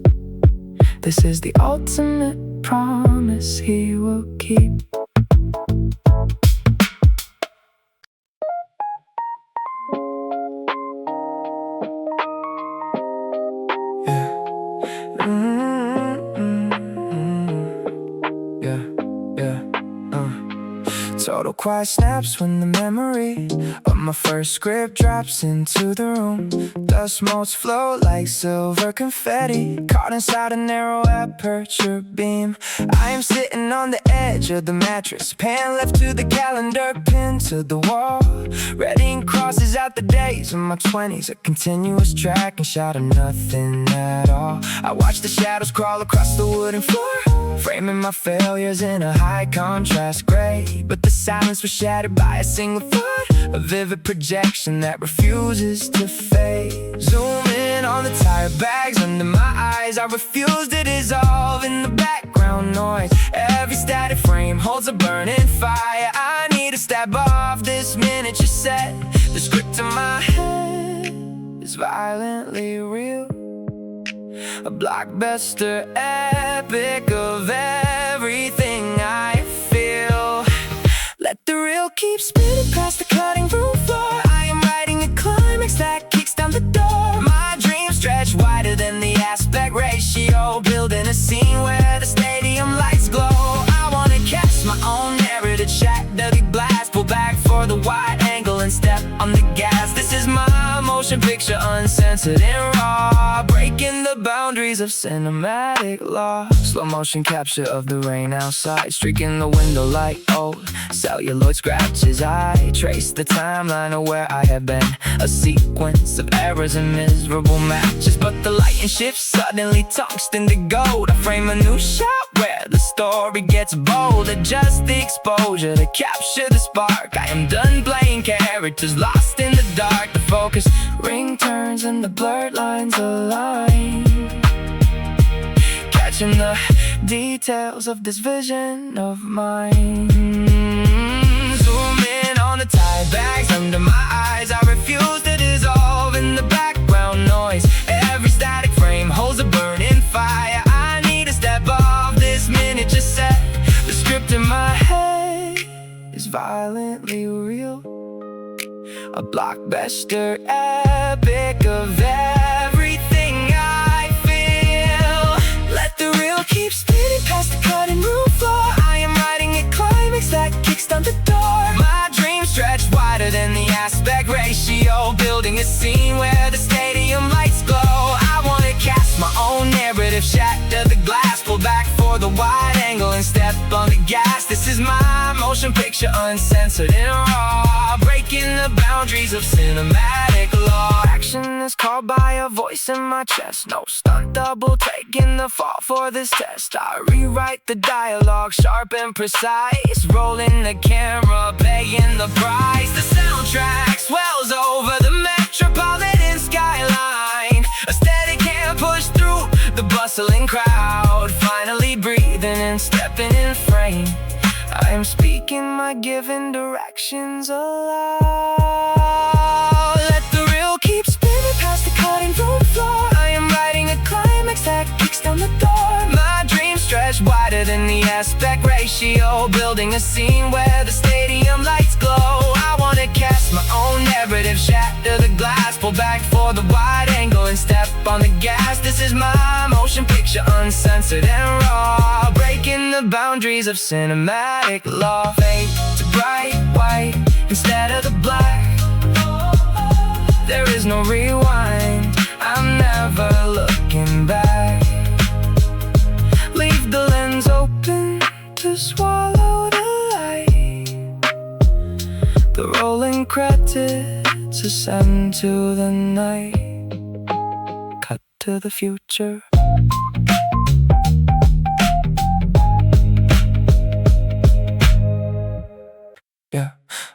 This is the ultimate promise he will keep. Total quiet snaps when the memory of my first script drops into the room. Dust motes float like silver confetti, caught inside a narrow aperture beam. I am sitting on the edge of the mattress, pan left to the calendar, pinned to the wall. Reading crosses out the days of my 20s, a continuous track and shot of nothing at all. I watch the shadows crawl across the wooden floor, framing my failures in a high contrast gray. But the silence was shattered by a single thought, a vivid projection that refuses to fade. Zoom in on the tire bags under my eyes, I refuse to dissolve in the background noise. Every static frame holds a burning fire. I need to step off this miniature set. The script in my head is violently real, a blockbuster epic of everything I feel. Let the reel keep spinning past the cutting room floor. I am writing a climax that kicks down the door. My dreams stretch wider than the aspect ratio, building a scene where the stadium lights glow. I wanna catch my own narrative, shack the big blast, pull back for the wide angle and step on the gas. This is my motion picture, uncensored and raw, breaking the boundaries of cinematic law. Slow motion capture of the rain outside, streaking the window like old celluloid scratches. I trace the timeline of where I have been, a sequence of errors and miserable matches. But the lighting shift suddenly tungsten to gold. I frame a new shot where the story gets bold. Adjust the exposure to capture the spark. I am done playing characters lost in the dark. The focus ring turns and the blurred lines align, catching the details of this vision of mine. Zoom in on the tire bags under my eyes, I refuse to dissolve in the background noise. Every static frame holds a burning fire. I need to step off this miniature set. The script in my head is violently real, a blockbuster epic of everything I feel. Let the reel keep spinning past the cutting room floor. I am writing a climax that kicks down the door. My dreams stretch wider wider than the aspect ratio, building a scene where the stadium lights glow. I wanna cast my own narrative, shatter the glass, pull back for the wide angle and step on the gas. This is my motion picture, uncensored and raw, breaking the boundaries of cinematic law. Action is called by a voice in my chest, no stunt double taking the fall for this test. I rewrite the dialogue, sharp and precise, rolling the camera, paying the price. The soundtrack swells over the metropolitan skyline, a steady can push through the bustling crowd, finally breathing and stepping in frame. I am speaking my given directions aloud. Let the reel keep spinning past the cutting room floor. I am writing a climax that kicks down the door. My dreams stretch wider than the aspect ratio, building a scene where the stadium lights glow. I wanna cast my own narrative, shatter the glass, pull back for the wide angle and step on the gas. This is my motion picture, uncensored and raw, breaking the boundaries of cinematic law. Fade to bright white instead of the black. There is no rewind, I'm never looking back. Leave the lens open to swallow the light. The rolling credits ascend to the night. Cut to the future. Yeah,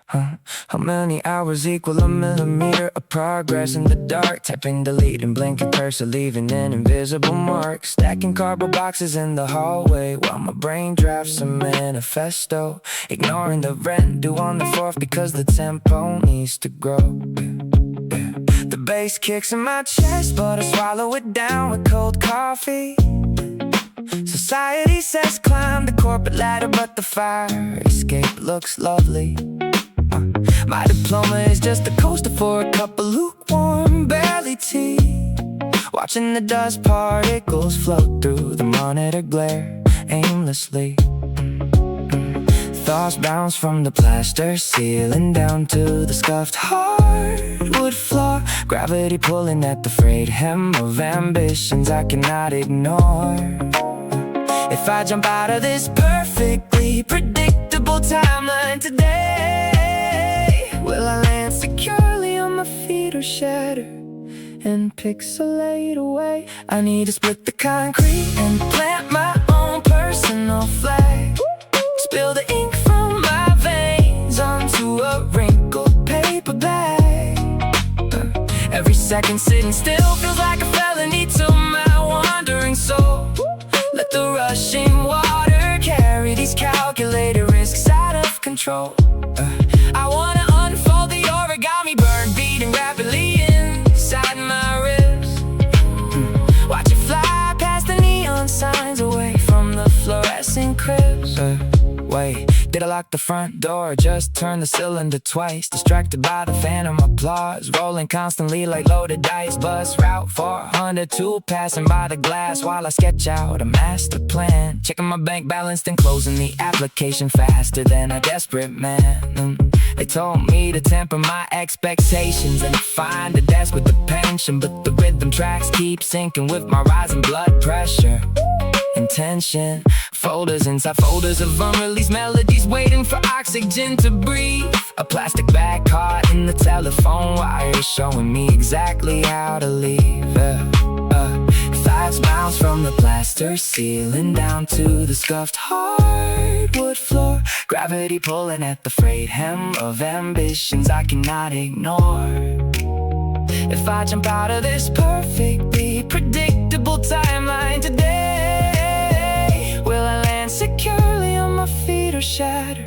how many hours equal a millimeter of progress in the dark? Tapping delete and blinking cursor, leaving an invisible mark. Stacking cardboard boxes in the hallway while my brain drafts a manifesto. Ignoring the rent due on the 4th because the tempo needs to grow. The bass kicks in my chest, but I swallow it down with cold coffee. Society says climb the corporate ladder, but the fire escape looks lovely. My diploma is just a coaster for a cup of lukewarm, barely tea. Watching the dust particles float through the monitor glare aimlessly. Thoughts bounce from the plaster ceiling down to the scuffed hardwood floor. Gravity pulling at the frayed hem of ambitions I cannot ignore. If I jump out of this perfectly predictable timeline today, will I land securely on my feet or shatter and pixelate away? I need to split the concrete and plant my own personal flag. Spill the ink from my veins onto a wrinkled paper bag. Every second sitting still feels like a felony to my wandering soul. Let the rushing water carry these calculated risks out of control. I wanna unfold the origami, burn beating rapidly inside my ribs. Watch it fly past the neon signs away from the fluorescent cribs. Wait, did I lock the front door? Just turn the cylinder twice. Distracted by the phantom applause, rolling constantly like loaded dice. Bus route 402, passing by the glass while I sketch out a master plan. Checking my bank balance, then closing the application faster than a desperate man. They told me to temper my expectations and find a desk with the pension, but the rhythm tracks keep sinking with my rising blood pressure. Intention, folders inside folders of unreleased melodies waiting for oxygen to breathe. A plastic bag caught in the telephone wire showing me exactly how to leave. Thoughts bounce from the plaster ceiling down to the scuffed hardwood floor. Gravity pulling at the frayed hem of ambitions I cannot ignore. If I jump out of this perfectly predictable timeline today, will I land securely on my feet or shatter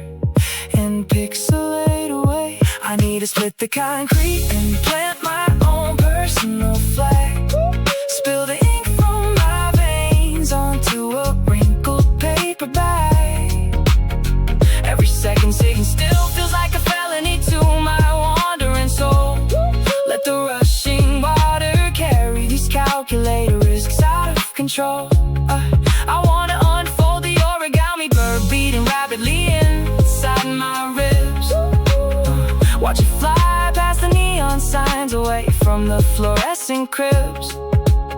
and pixelate away? I need to split the concrete and plant my own personal flag. Spill the ink from my veins onto a wrinkled paper bag. Every second sitting still feels like a felony to my wandering soul. Let the rushing water carry these calculated risks out of control. I wanna unfold the origami, bird beating rapidly inside my ribs. Watch it fly from the fluorescent cribs.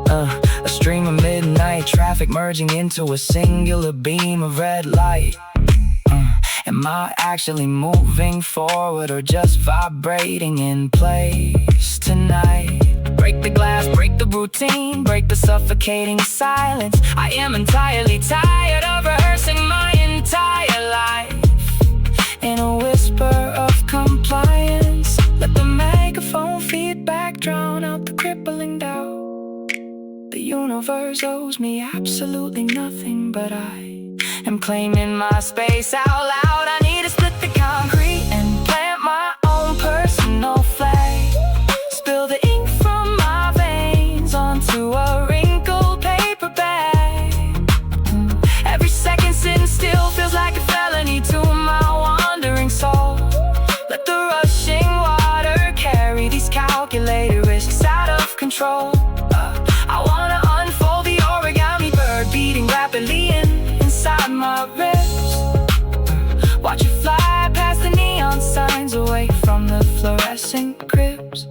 A stream of midnight traffic merging into a singular beam of red light. Am I actually moving forward or just vibrating in place tonight? Break the glass, break the routine, break the suffocating silence. I am entirely tired of rehearsing my entire life in a whisper of compliance. Let the megaphone feedback drown out the crippling doubt. The universe owes me absolutely nothing, but I am claiming my space out loud. I need to split the concrete and plant my own personal flag. Spill the ink from my veins onto a wrinkled paper bag. Every second sitting still feels like a felony to my wandering soul. Let the rushing water carry these calculated risks out of control. I wanna unfold the origami bird beating rapidly inside my ribs. Watch it fly past the neon signs away from the fluorescent cribs.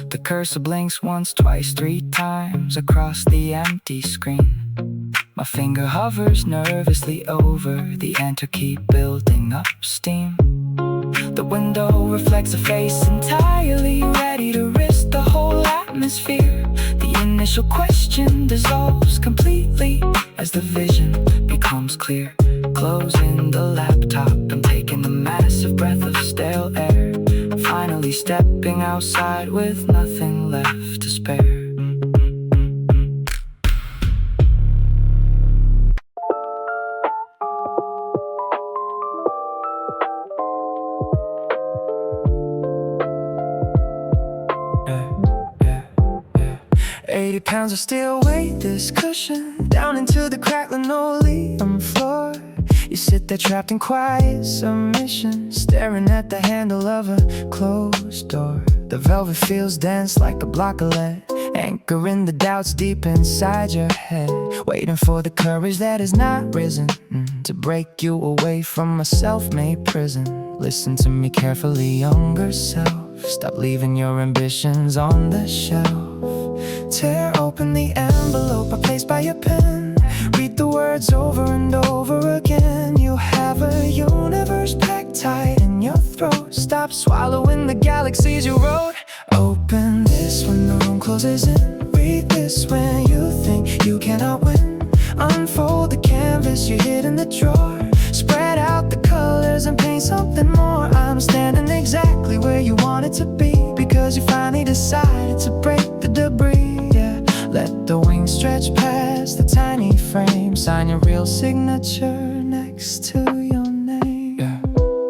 The cursor blinks once, twice, 3 times across the empty screen. My finger hovers nervously over the enter key, building up steam. The window reflects a face entirely ready to risk the whole atmosphere. The initial question dissolves completely as the vision becomes clear. Closing the laptop and taking a massive breath of stale air. Finally stepping outside with nothing left to spare. 80 pounds of steel weight this cushion down into the cracked linoleum floor. You sit there trapped in quiet submission, staring at the handle of a closed door. The velvet feels dense like a block of lead, anchoring the doubts deep inside your head, waiting for the courage that has not risen to break you away from a self-made prison. Listen to me carefully, younger self. Stop leaving your ambitions on the shelf. Tear open the envelope I placed by your pen. Read the words over and over again. You have a universe packed tight in your throat. Stop swallowing the galaxies you wrote. Open this when the room closes in. Read this when you think you cannot win. Unfold the canvas you hid in the drawer. Spread out the colors and paint something more. I'm standing exactly where you wanted to be, because you finally decided to break the debris. Let the wings stretch past the tiny frame. Sign your real signature next to your name.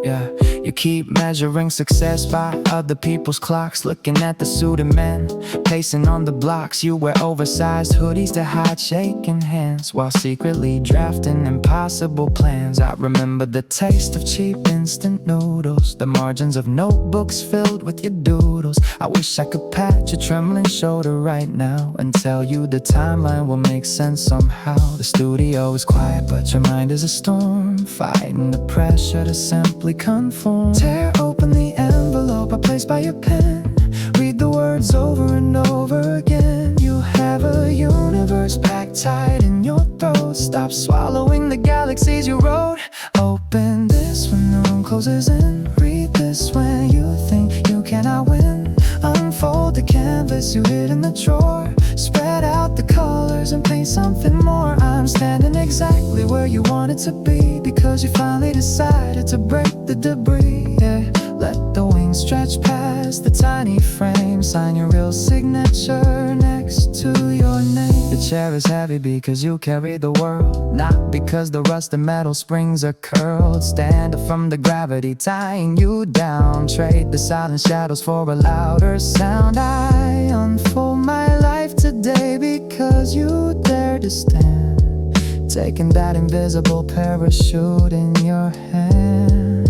Yeah. You keep measuring success by other people's clocks, looking at the suited men pacing on the blocks. You wear oversized hoodies to hide shaking hands while secretly drafting impossible plans. I remember the taste of cheap instant noodles, the margins of notebooks filled with your doodles. I wish I could pat your trembling shoulder right now and tell you the timeline will make sense somehow. The studio is quiet but your mind is a storm, fighting the pressure to simply conform. Tear open the envelope I placed by your pen. Read the words over and over again. You have a universe packed tight in your throat. Stop swallowing the galaxies you wrote. Open this when the room closes in. Read this when you think you cannot win. Unfold the canvas you hid in the drawer. Spread out the colors and paint something more. I'm standing exactly where you wanted to be, because you finally decided to break the debris. Yeah. Let the wings stretch past the tiny frame. Sign your real signature next to your name. The chair is heavy because you carry the world, not because the rusted metal springs are curled. Stand up from the gravity tying you down. Trade the silent shadows for a louder sound. I unfold my life today because you dare to stand, taking that invisible parachute in your hand.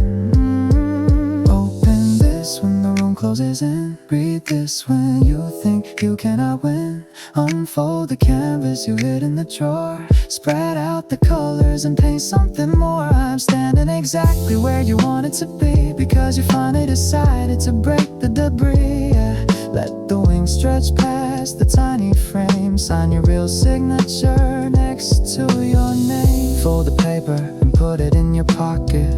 Open this when the room closes in. Read this when you think you cannot win. Unfold the canvas you hid in the drawer. Spread out the colors and paint something more. I'm standing exactly where you wanted to be, because you finally decided to break the debris. Yeah. Let the wings stretch past the tiny frame. Sign your real signature next to your name. Fold the paper and put it in your pocket.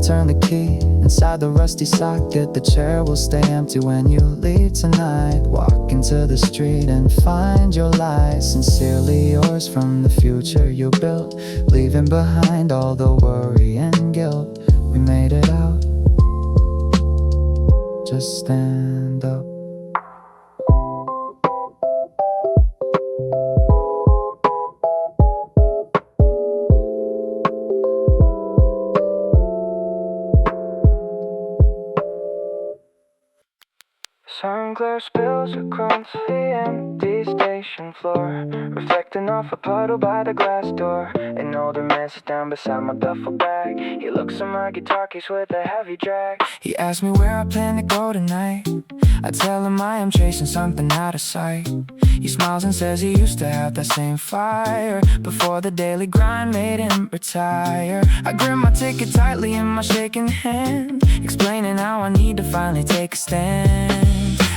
Turn the key inside the rusty socket. The chair will stay empty when you leave tonight. Walk into the street and find your light. Sincerely yours from the future you built, leaving behind all the worry and guilt. We made it out. Just stand up. Sun glare spills across the empty station floor, reflecting off a puddle by the glass door. An older man sits down beside my duffel bag. He looks at my guitar case with a heavy drag. He asks me where I plan to go tonight. I tell him I am chasing something out of sight. He smiles and says he used to have that same fire before the daily grind made him retire. I grip my ticket tightly in my shaking hand, explaining how I need to finally take a stand.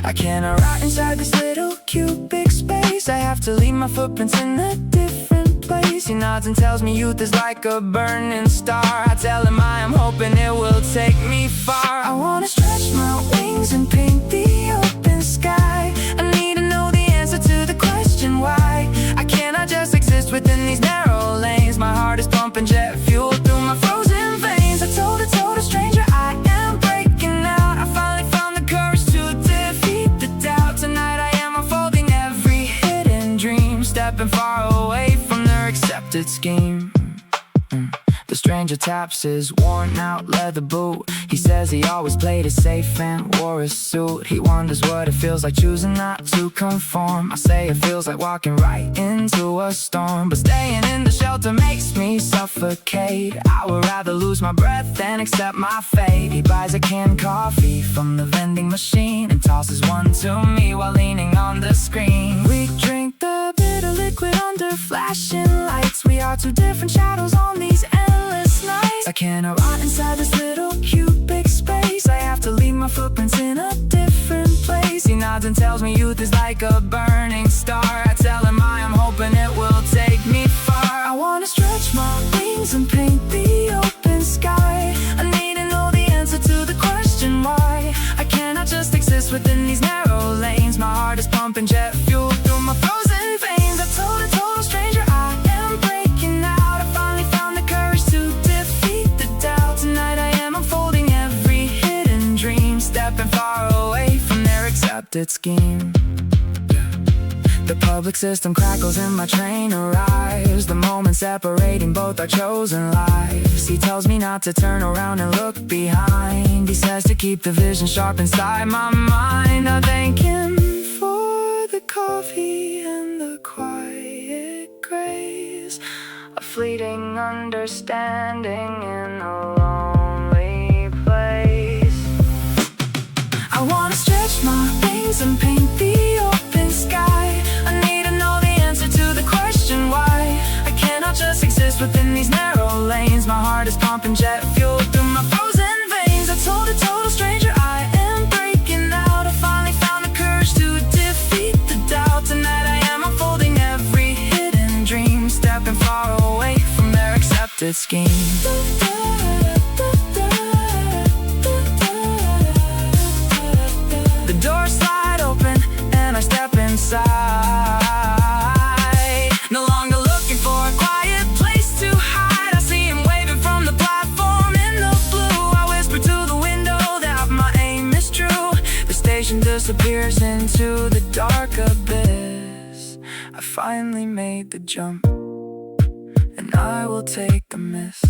I cannot rot inside this little cubic space. I have to leave my footprints in a different place. He nods and tells me youth is like a burning star. I tell him I am hoping it will take me far. I wanna stretch my wings and paint the open sky. I need to know the answer to the question why. I cannot just exist within these narrow lanes. My heart is pumping jet fuel through my frozen veins. I told a total stranger I am breaking out. I finally found the courage to defeat the doubt. Tonight I am unfolding every hidden dream, stepping far away from their accepted scheme. The stranger taps his worn out leather boot. He says he always played it safe and wore a suit. He wonders what it feels like choosing not to conform. I say it feels like walking right into a storm, but staying in the shelter makes me suffocate. I would rather lose my breath than accept my fate. He buys a canned coffee from the vending machine and tosses one to me while leaning on the screen. We drink the bitter liquid under flashing lights. We are two different shadows on these endless nights. I cannot rot inside this little cubic space. I have to leave my footprints in a different place. He nods and tells me youth is like a burning star. I tell him I am hoping it will take me far. I wanna stretch my wings and paint the open sky. I need to know the answer to the question why. I cannot just exist within these narrow lanes. My heart is pumping jet fuel through my frozen veins. I told a total stranger I am breaking out. I finally found the courage to defeat the doubt. Tonight I am unfolding every hidden dream, stepping far away from their accepted scheme. The public system crackles and my train arrives. The moment separating both our chosen lives. He tells me not to turn around and look behind. He says to keep the vision sharp inside my mind. I thank him for the coffee and the quiet grace, a fleeting understanding in a lonely place. I wanna stretch my wings and paint the open sky. I need to know the answer to the question why. I cannot just exist within these narrow lanes. My heart is pumping jet fuel through my frozen veins. I told a total stranger I am breaking out. I finally found the courage to defeat the doubt. Tonight I am unfolding every hidden dream, stepping far away from their accepted scheme. The doors slide open and I step inside. No longer looking for a quiet place to hide. I see him waving from the platform in the blue. I whisper to the window that my aim is true. The station disappears into the dark abyss. I finally made the jump, and I will take the miss.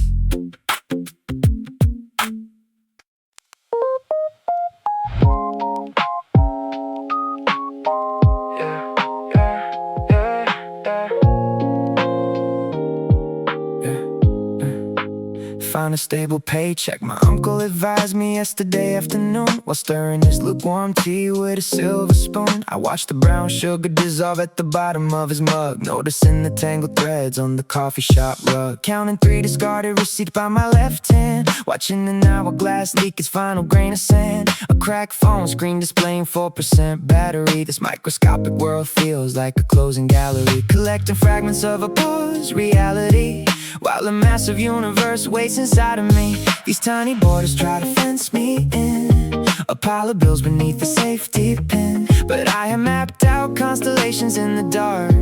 find a stable paycheck. My uncle advised me yesterday afternoon while stirring his lukewarm tea with a silver spoon. I watched the brown sugar dissolve at the bottom of his mug, noticing the tangled threads on the coffee shop rug. Counting 3 discarded receipts by my left hand, watching an hourglass leak its final grain of sand. A cracked phone screen displaying 4% battery. This microscopic world feels like a closing gallery, collecting fragments of a pause reality, while a massive universe waits inside of me. These tiny borders try to fence me in, a pile of bills beneath the safety pin, but I have mapped out constellations in the dark.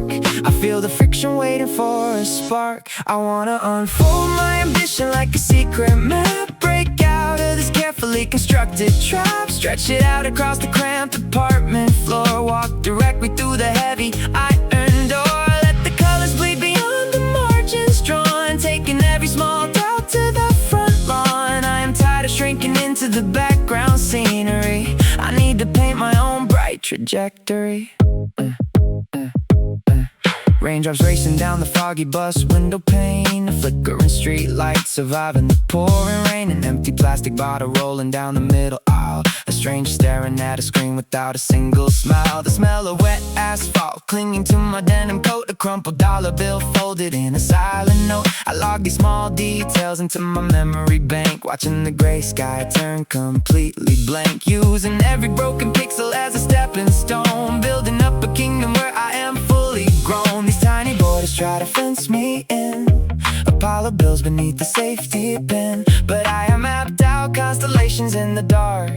I feel the friction waiting for a spark. I wanna unfold my ambition like a secret map, break out of this carefully constructed trap, stretch it out across the cramped apartment floor, walk directly through the heavy iron door, let the colors bleed beyond the margins drawn, taking every small doubt to the front lawn. I am tired of shrinking into the background scenery. I need to paint my own bright trajectory. Raindrops racing down the foggy bus window pane, a flickering street light surviving the pouring rain, an empty plastic bottle rolling down the middle aisle, a stranger staring at a screen without a single smile. The smell of wet asphalt clinging to my denim coat, a crumpled dollar bill folded in a silent note. I log these small details into my memory bank, watching the gray sky turn completely blank, using every broken pixel as a stepping stone, building up a kingdom where I am fully grown. These tiny borders try to fence me in, a pile of bills beneath the safety pin, but I am mapped out constellations in the dark.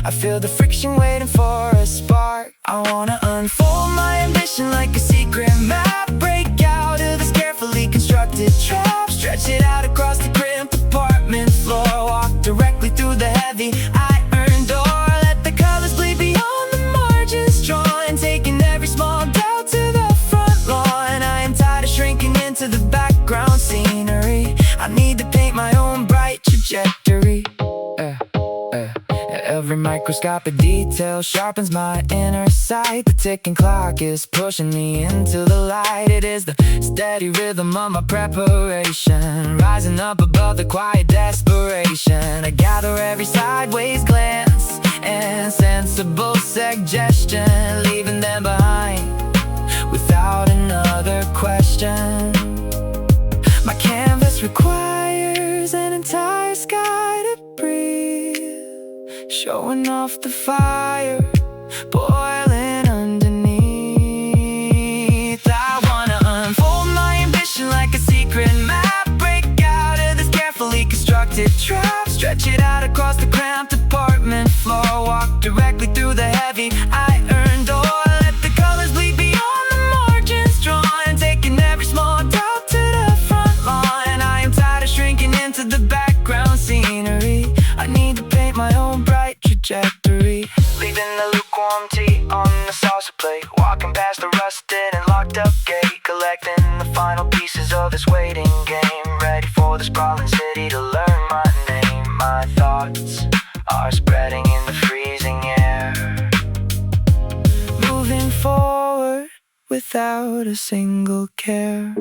I feel the friction waiting for a spark. I wanna unfold my ambition like a secret map, break out of this carefully constructed trap, stretch it out across the cramped apartment floor, walk directly through the heavy iron door, let the colors bleed beyond the margins drawn, taking every small doubt to the front lawn. I am tired of shrinking into the background scenery. I need to paint my own bright trajectory. Every microscopic detail sharpens my inner sight. The ticking clock is pushing me into the light. It is the steady rhythm of my preparation, rising up above the quiet desperation. I gather every sideways glance and sensible suggestion, leaving them behind without another question. My canvas requires an entire sky to breathe, showing off the fire boiling underneath. I wanna unfold my ambition like a secret map, break out of this carefully constructed trap, stretch it out across the cramped apartment floor, walk directly through the heavy iron door, let the colors bleed beyond the margins drawn, taking every small doubt to the front lawn. I am tired of shrinking into the background scenery. I need to paint my own bright trajectory. Leaving the lukewarm tea on the salsa plate, walking past the rusted and locked up gate, collecting the final pieces of this waiting game, ready for the sprawling city to learn my name. My thoughts are spreading in the freezing air, moving forward without a single care.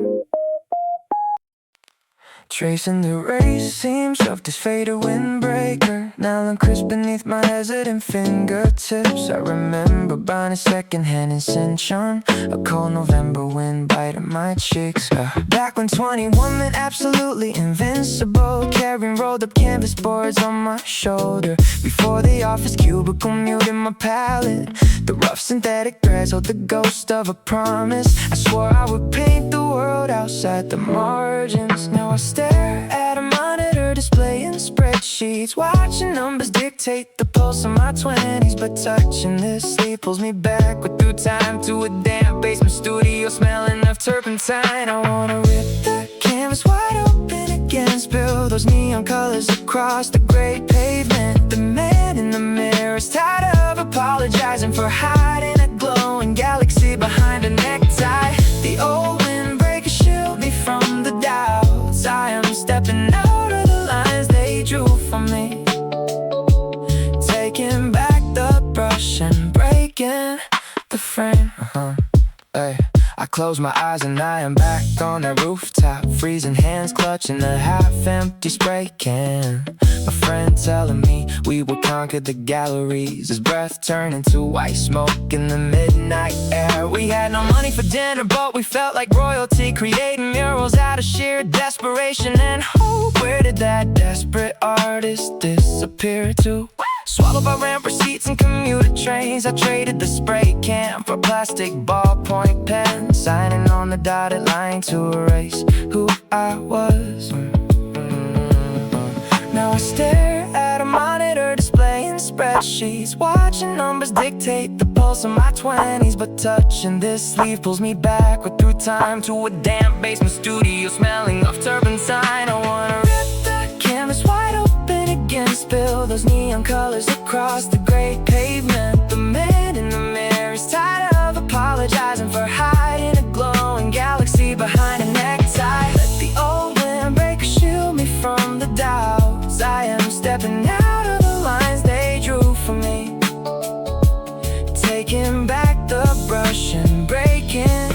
Tracing the race seams of this faded windbreaker, nylon crisp beneath my hesitant fingertips. I remember buying a secondhand in Cinchon, a cold November wind biting my cheeks. Back when 21 meant absolutely invincible, carrying rolled up canvas boards on my shoulder, before the office cubicle muted my palate. The rough synthetic threads hold the ghost of a promise. I swore I would paint the world outside the margins. Now I stare at a monitor displaying spreadsheets, watching numbers dictate the pulse of my 20s. But touching this sleep pulls me backward through time to a damp basement studio smelling of turpentine. I wanna rip the canvas wide open again, spill those neon colors across the gray pavement. The man in the mirror is tired of apologizing for hiding a glowing galaxy behind a necktie. The old windbreaker shielded me from the doubts. I am stepping out of the lines they drew for me, taking back the brush and breaking the frame. Hey. I close my eyes and I am back on that rooftop, freezing hands clutching a half-empty spray can. My friend telling me we would conquer the galleries, his breath turning to white smoke in the midnight air. We had no money for dinner, but we felt like royalty, creating murals out of sheer desperation and hope. Where did that desperate artist disappear to? Swallowed by rent receipts and commuter trains, I traded the spray can for plastic ballpoint pens, signing on the dotted line to erase who I was. Now I stare at a monitor displaying spreadsheets, watching numbers dictate the pulse of my 20s. But touching this sleeve pulls me backward through time to a damp basement studio smelling of turpentine. I wanna rip the canvas wide open again, spill those neon colors across the gray pavement. The man in the mirror is tired of apologizing for hiding a glowing galaxy behind a necktie. Let the old windbreaker shield me from the doubts. I am stepping out of the lines they drew for me, taking back the brush and breaking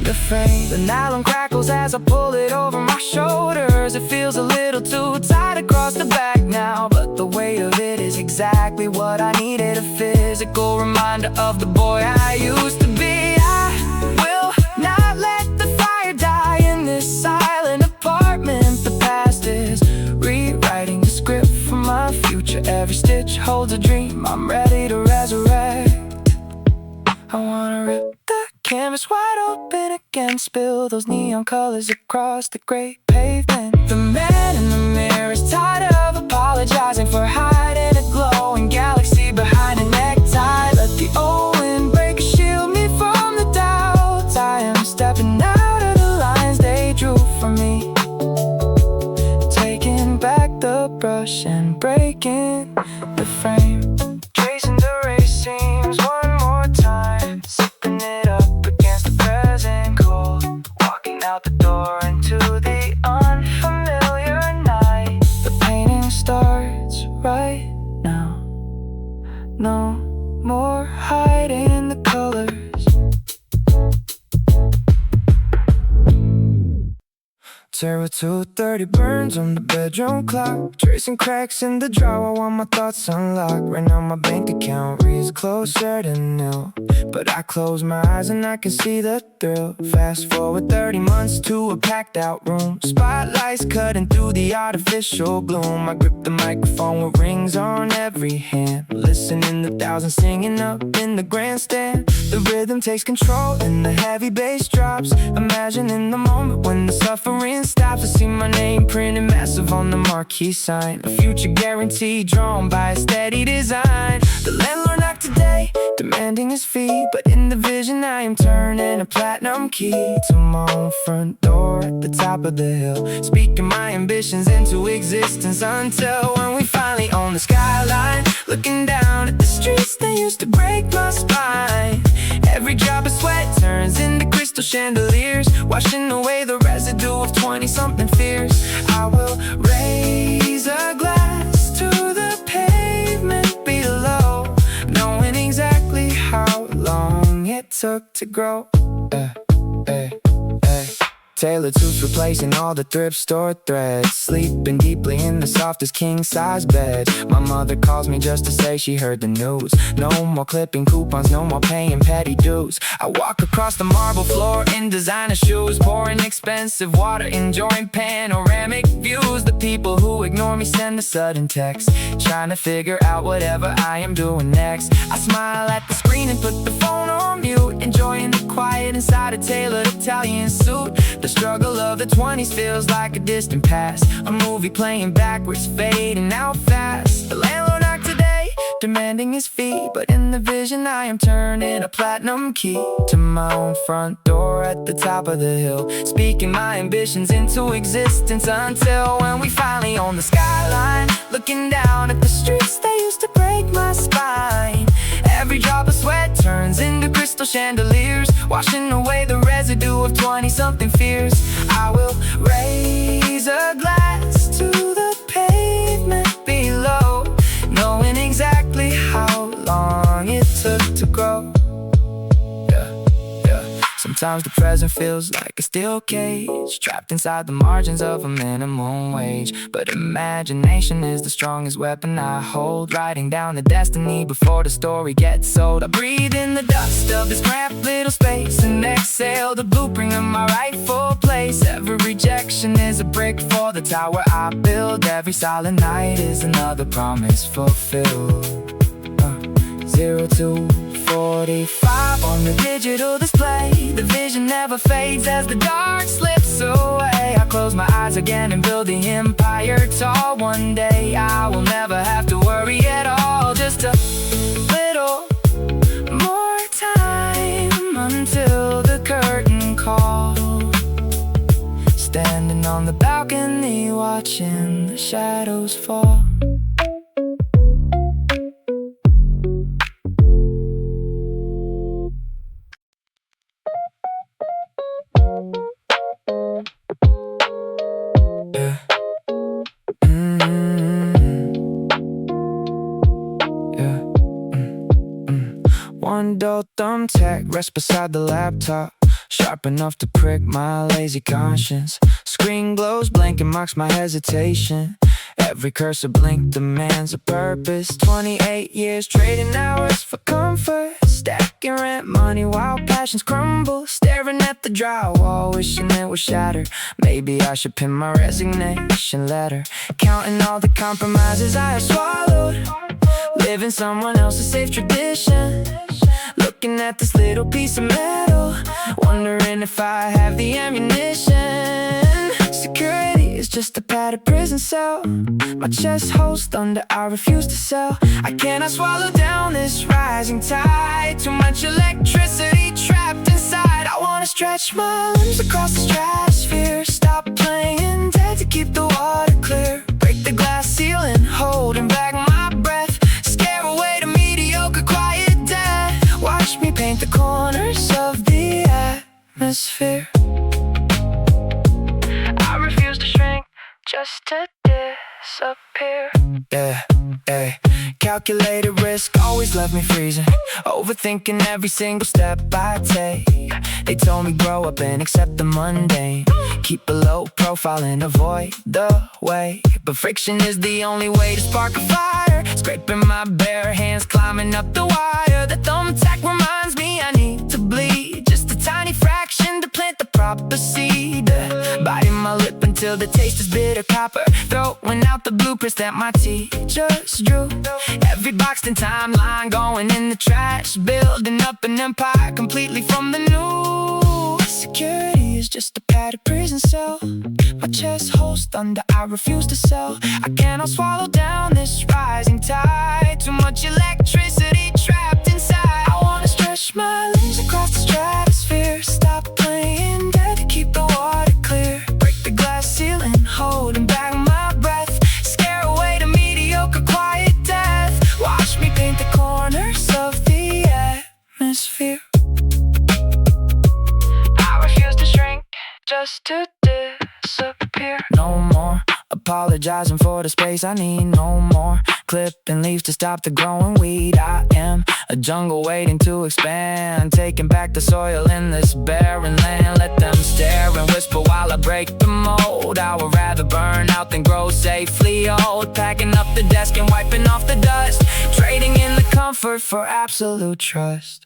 the frame. The nylon crackles as I pull it over my shoulders. It feels a little too tight across the back now, but the weight of it is exactly what I needed, a physical reminder of the boy I used to be. I will not let the fire die in this silent apartment. The past is rewriting the script for my future. Every stitch holds a dream I'm ready to resurrect. I wanna rip the canvas wide open again, spill those neon colors across the gray pavement. The man in the mirror is tired of apologizing for hiding a glowing galaxy behind a necktie. Let the old windbreaker shield me from the doubts. I am stepping out of the lines they drew for me, taking back the brush and breaking the frame. Tracing the race seams one more time, sipping it up against the present cold, walking out the door into the unfamiliar night. The painting starts right now, no more hiding the colors. Terror 2:30 burns on the bedroom clock, tracing cracks in the drawer while my thoughts unlock. Right now my bank account reads closer to nil, but I close my eyes and I can see the thrill. Fast forward 30 months to a packed out room, spotlights cutting through the artificial gloom. I grip the microphone with rings on every hand, listening to thousands singing up in the grandstand. The rhythm takes control and the heavy bass drops, imagining the moment when the suffering stops. I see my name printed massive on the marquee sign, a future guarantee drawn by a steady design. The landlord knocked today, demanding his fee, but in the vision I am turning a platinum key to my own front door at the top of the hill, speaking my ambitions into existence until when we finally own the skyline, looking down at the streets that used to break my spine. Every drop of sweat turns into crystal chandeliers, washing away the residue of 20-something fears. I will raise a glass to the pavement below, knowing exactly how long it took to grow. Tailored suits replacing all the thrift store threads, sleeping deeply in the softest king-size bed. My mother calls me just to say she heard the news. No more clipping coupons, no more paying petty dues. I walk across the marble floor in designer shoes, pouring expensive water, enjoying panoramic views. The people who ignore me send a sudden text, trying to figure out whatever I am doing next. I smile at the screen and put the phone on mute, enjoying the quiet inside a tailored Italian suit. The struggle of the 20s feels like a distant past, a movie playing backwards, fading out fast. The landlord knocked today, demanding his fee, but in the vision I am turning a platinum key to my own front door at the top of the hill, speaking my ambitions into existence until when we finally own the skyline, looking down at the streets that used to break my spine. Every drop of sweat turns into crystal chandeliers, washing away the residue of 20-something fears. I will raise a glass to the pavement below, knowing exactly how long it took to grow. Sometimes the present feels like a steel cage, trapped inside the margins of a minimum wage. But imagination is the strongest weapon I hold, writing down the destiny before the story gets sold. I breathe in the dust of this cramped little space and exhale the blueprint of my rightful place. Every rejection is a brick for the tower I build. Every silent night is another promise fulfilled. 0 to 45 on the digital display. The vision never fades as the dark slips away. I close my eyes again and build the empire tall. One day I will never have to worry at all. Just a little more time until the curtain calls. Standing on the balcony watching the shadows fall. One dull thumbtack rests beside the laptop, sharp enough to prick my lazy conscience. Screen glows blank and marks my hesitation. Every cursor blink demands a purpose. 28 years trading hours for comfort, stacking rent money while passions crumble. Staring at the drywall, wishing it would shatter. Maybe I should pin my resignation letter. Counting all the compromises I have swallowed, living someone else's safe tradition. Looking at this little piece of metal, wondering if I have the ammunition. Security is just a padded prison cell. My chest holds thunder I refuse to sell. I cannot swallow down this rising tide. Too much electricity trapped inside. I wanna stretch my limbs across the stratosphere. Stop playing dead to keep the water clear. Break the glass ceiling, holding back my breath. Scare away the mediocre quiet death. Watch me paint the corners of the atmosphere. I refuse to shrink, just to disappear. Calculated risk always left me freezing, overthinking every single step I take. They told me grow up and accept the mundane, keep a low profile and avoid the way. But friction is the only way to spark a fire. Scraping my bare hands, climbing up the wire. The thumbtack reminds me I need to bleed, just a tiny fraction to plant the proper seed. Biting my lip until the taste is bitter copper, throwing out the blueprints that my teachers drew. Every boxed in timeline going in the trash, building up an empire completely from the new. Security is just a padded prison cell. My chest holds thunder I refuse to sell. I cannot swallow down this rising tide. Too much electricity trapped inside. I wanna stretch my limbs across the stratosphere. Stop playing dead to keep the water clear. Break the glass ceiling, holding back my breath. Scare away the mediocre quiet death. Watch me paint the corners of the atmosphere. I refuse to shrink, just to disappear. No more apologizing for the space I need. No more clipping leaves to stop the growing weed. I am a jungle waiting to expand, taking back the soil in this barren land. Let them stare and whisper while I break the mold. I would rather burn out than grow safely old. Packing up the desk and wiping off the dust, trading in the comfort for absolute trust.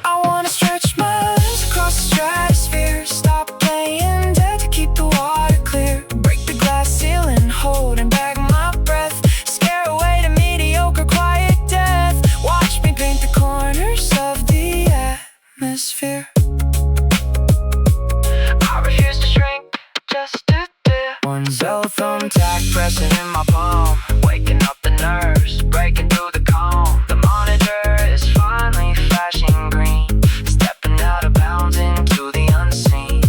I wanna stretch my limbs across the stratosphere. Stop playing dead to keep the water clear. Break the glass ceiling, holding back my breath. Scare away the mediocre quiet death. Watch me paint the corners of the atmosphere. I refuse to shrink, just to dip. One cell thumbtack pressing in my palm, waking up the nerves, breaking through the calm. The monitor is finally flashing green, stepping out of bounds into the unseen.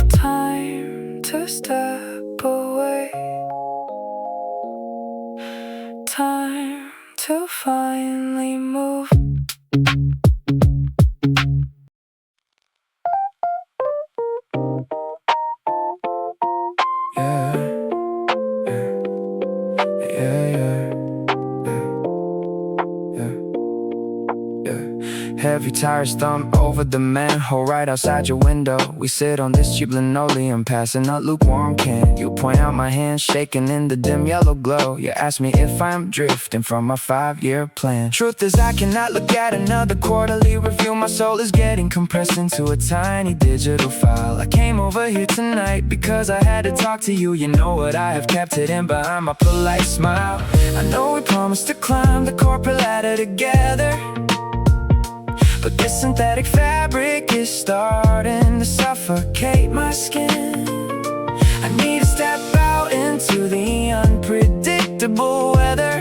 Time to step away, time to finally move. Yeah. few tires thump over the manhole right outside your window. We sit on this cheap linoleum, passing a lukewarm can. You point out my hand shaking in the dim yellow glow. You ask me if I'm drifting from my 5-year plan. Truth is I cannot look at another quarterly review. My soul is getting compressed into a tiny digital file. I came over here tonight because I had to talk to you. You know what, I have kept it in behind my polite smile. I know we promised to climb the corporate ladder together, but this synthetic fabric is starting to suffocate my skin. I need to step out into the unpredictable weather.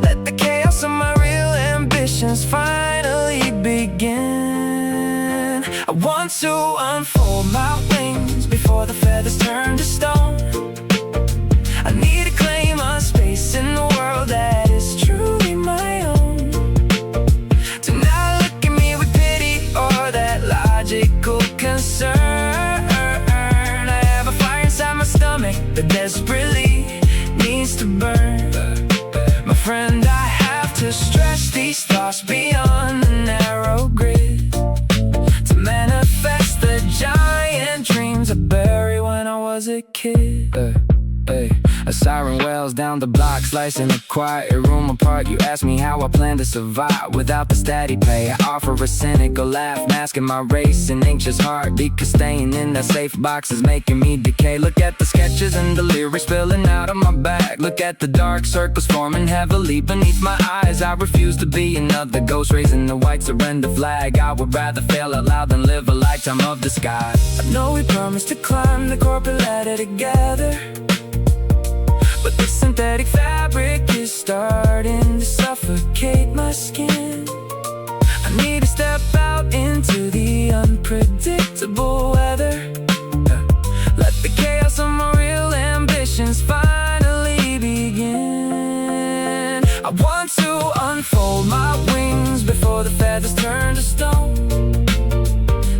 Let the chaos of my real ambitions finally begin. I want to unfold my wings before the feathers turn to stone. I need to claim a space in the world that is truly my own. Do not look at me with pity or that logical concern. I have a fire inside my stomach that desperately needs to burn. My friend, I have to stretch these thoughts beyond the narrow grid to manifest the giant dreams I buried when I was a kid. A siren wails down the block, slicing a quiet room apart. You ask me how I plan to survive without the steady pay. I offer a cynical laugh, masking my race and anxious heartbeat, 'cause staying in that safe box is making me decay. Look at the sketches and the lyrics spilling out of my back. Look at the dark circles forming heavily beneath my eyes. I refuse to be another ghost raising the white surrender flag. I would rather fail out loud than live a lifetime of disguise. I know we promised to climb the corporate ladder together, but the synthetic fabric is starting to suffocate my skin. I need to step out into the unpredictable weather. Let the chaos of my real ambitions finally begin. I want to unfold my wings before the feathers turn to stone.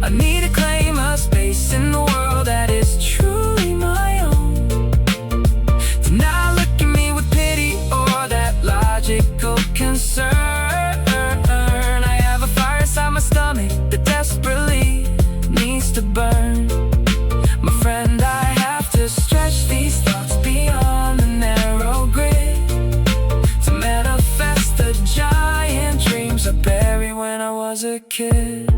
I need to claim a space in the world that is truly my own. Do not look at me with pity or that logical concern. I have a fire inside my stomach that desperately needs to burn. My friend, I have to stretch these thoughts beyond the narrow grid to manifest the giant dreams I buried when I was a kid.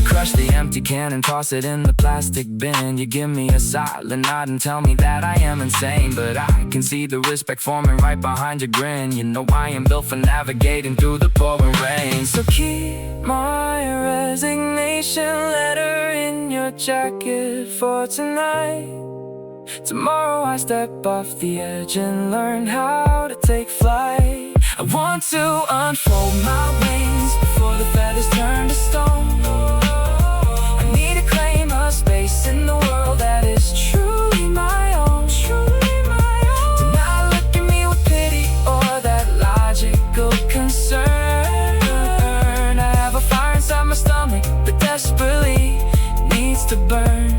Crush the empty can and toss it in the plastic bin. You give me a silent nod and tell me that I am insane, but I can see the respect forming right behind your grin. You know I am built for navigating through the pouring rain. So keep my resignation letter in your jacket for tonight. Tomorrow I step off the edge and learn how to take flight. I want to unfold my wings before the feathers turn to stone. Space in the world that is truly my own. Do not look at me with pity or that logical concern. I have a fire inside my stomach that desperately needs to burn.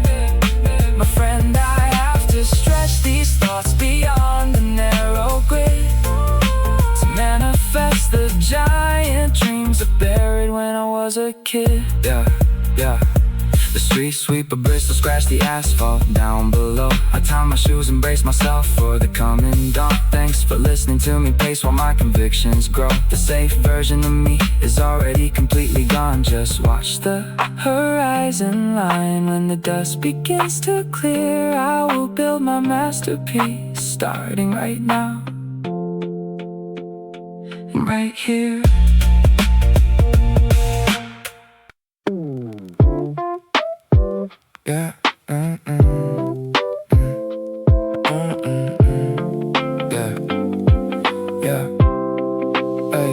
My friend, I have to stretch these thoughts beyond the narrow grid to manifest the giant dreams I buried when I was a kid. Yeah. The street sweeper bristle scratch the asphalt down below. I tie my shoes and brace myself for the coming dawn. Thanks for listening to me pace while my convictions grow. The safe version of me is already completely gone. Just watch the horizon line. When the dust begins to clear, I will build my masterpiece, starting right now, right here. Yeah, yeah, ay.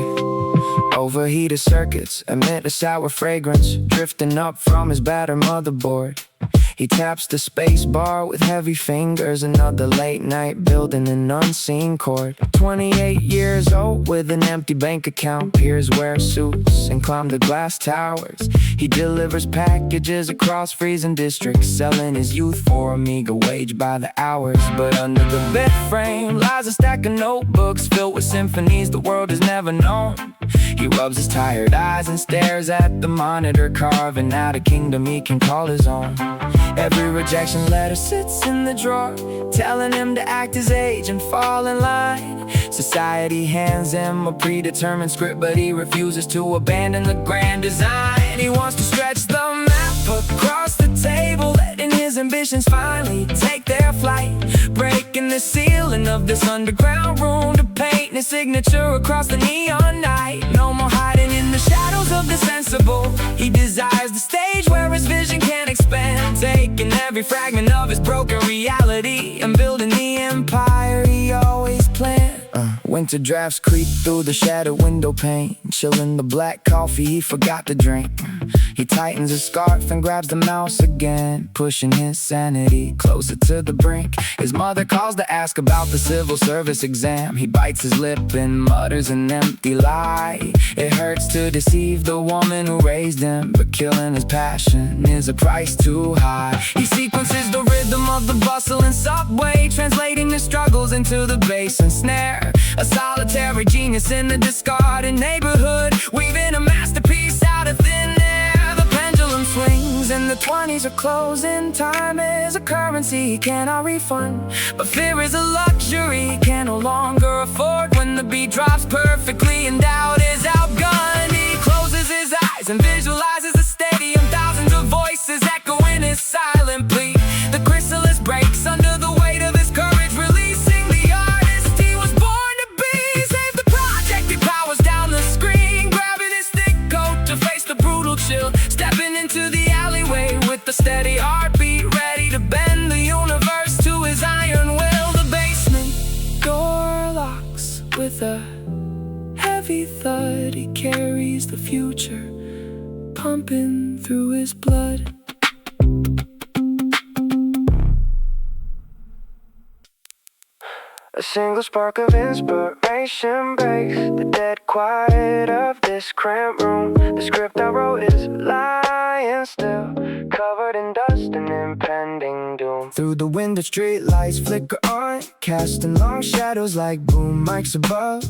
Overheated circuits emit a sour fragrance drifting up from his battered motherboard. He taps the space bar with heavy fingers. Another late night building an unseen chord. 28 years old with an empty bank account. Peers wear suits and climb the glass towers. He delivers packages across freezing districts, selling his youth for a meager wage by the hours. But under the bed frame lies a stack of notebooks filled with symphonies the world has never known. He rubs his tired eyes and stares at the monitor, carving out a kingdom he can call his own. Every rejection letter sits in the drawer, telling him to act his age and fall in line. Society hands him a predetermined script, but he refuses to abandon the grand design. He wants to stretch the map across the table, letting his ambitions finally take their flight. Breaking the ceiling of this underground room to paint his signature across the neon night. No more hiding in the shadows of the sensible. He desires the stage where his vision can expand, taking every fragment of his broken reality and building the empire he always planned. Winter drafts creep through the shattered window pane, chilling the black coffee he forgot to drink. He tightens his scarf and grabs the mouse again, pushing his sanity closer to the brink. His mother calls to ask about the civil service exam. He bites his lip and mutters an empty lie. It hurts to deceive the woman who raised him, but killing his passion is a price too high. He sequences the rhythm of the bustling subway, translating his struggles into the bass and snare. A solitary genius in the discarded neighborhood, weaving a masterpiece out of thin air. The pendulum swings and the 20s are closing. Time is a currency he cannot refund, but fear is a luxury he can no longer afford. When the beat drops perfectly and doubt is outgunned, he closes his eyes and visualizes the stadium. Thousands of voices echoing his silent plea. The chrysalis breaks under the weight of his courage, releasing the artist he was born to be. Save the project, he powers down the screen, grabbing his thick coat to face the brutal chill. Stepping into the alleyway with the steady heartbeat, ready to bend the universe to his iron will. The basement door locks with a heavy thud. He carries the future pumping through his blood. A single spark of inspiration breaks the dead quiet of this cramped room. The script I wrote is lying still, covered in dust and impending doom. Through the window, streetlights flicker on, casting long shadows like boom mics above.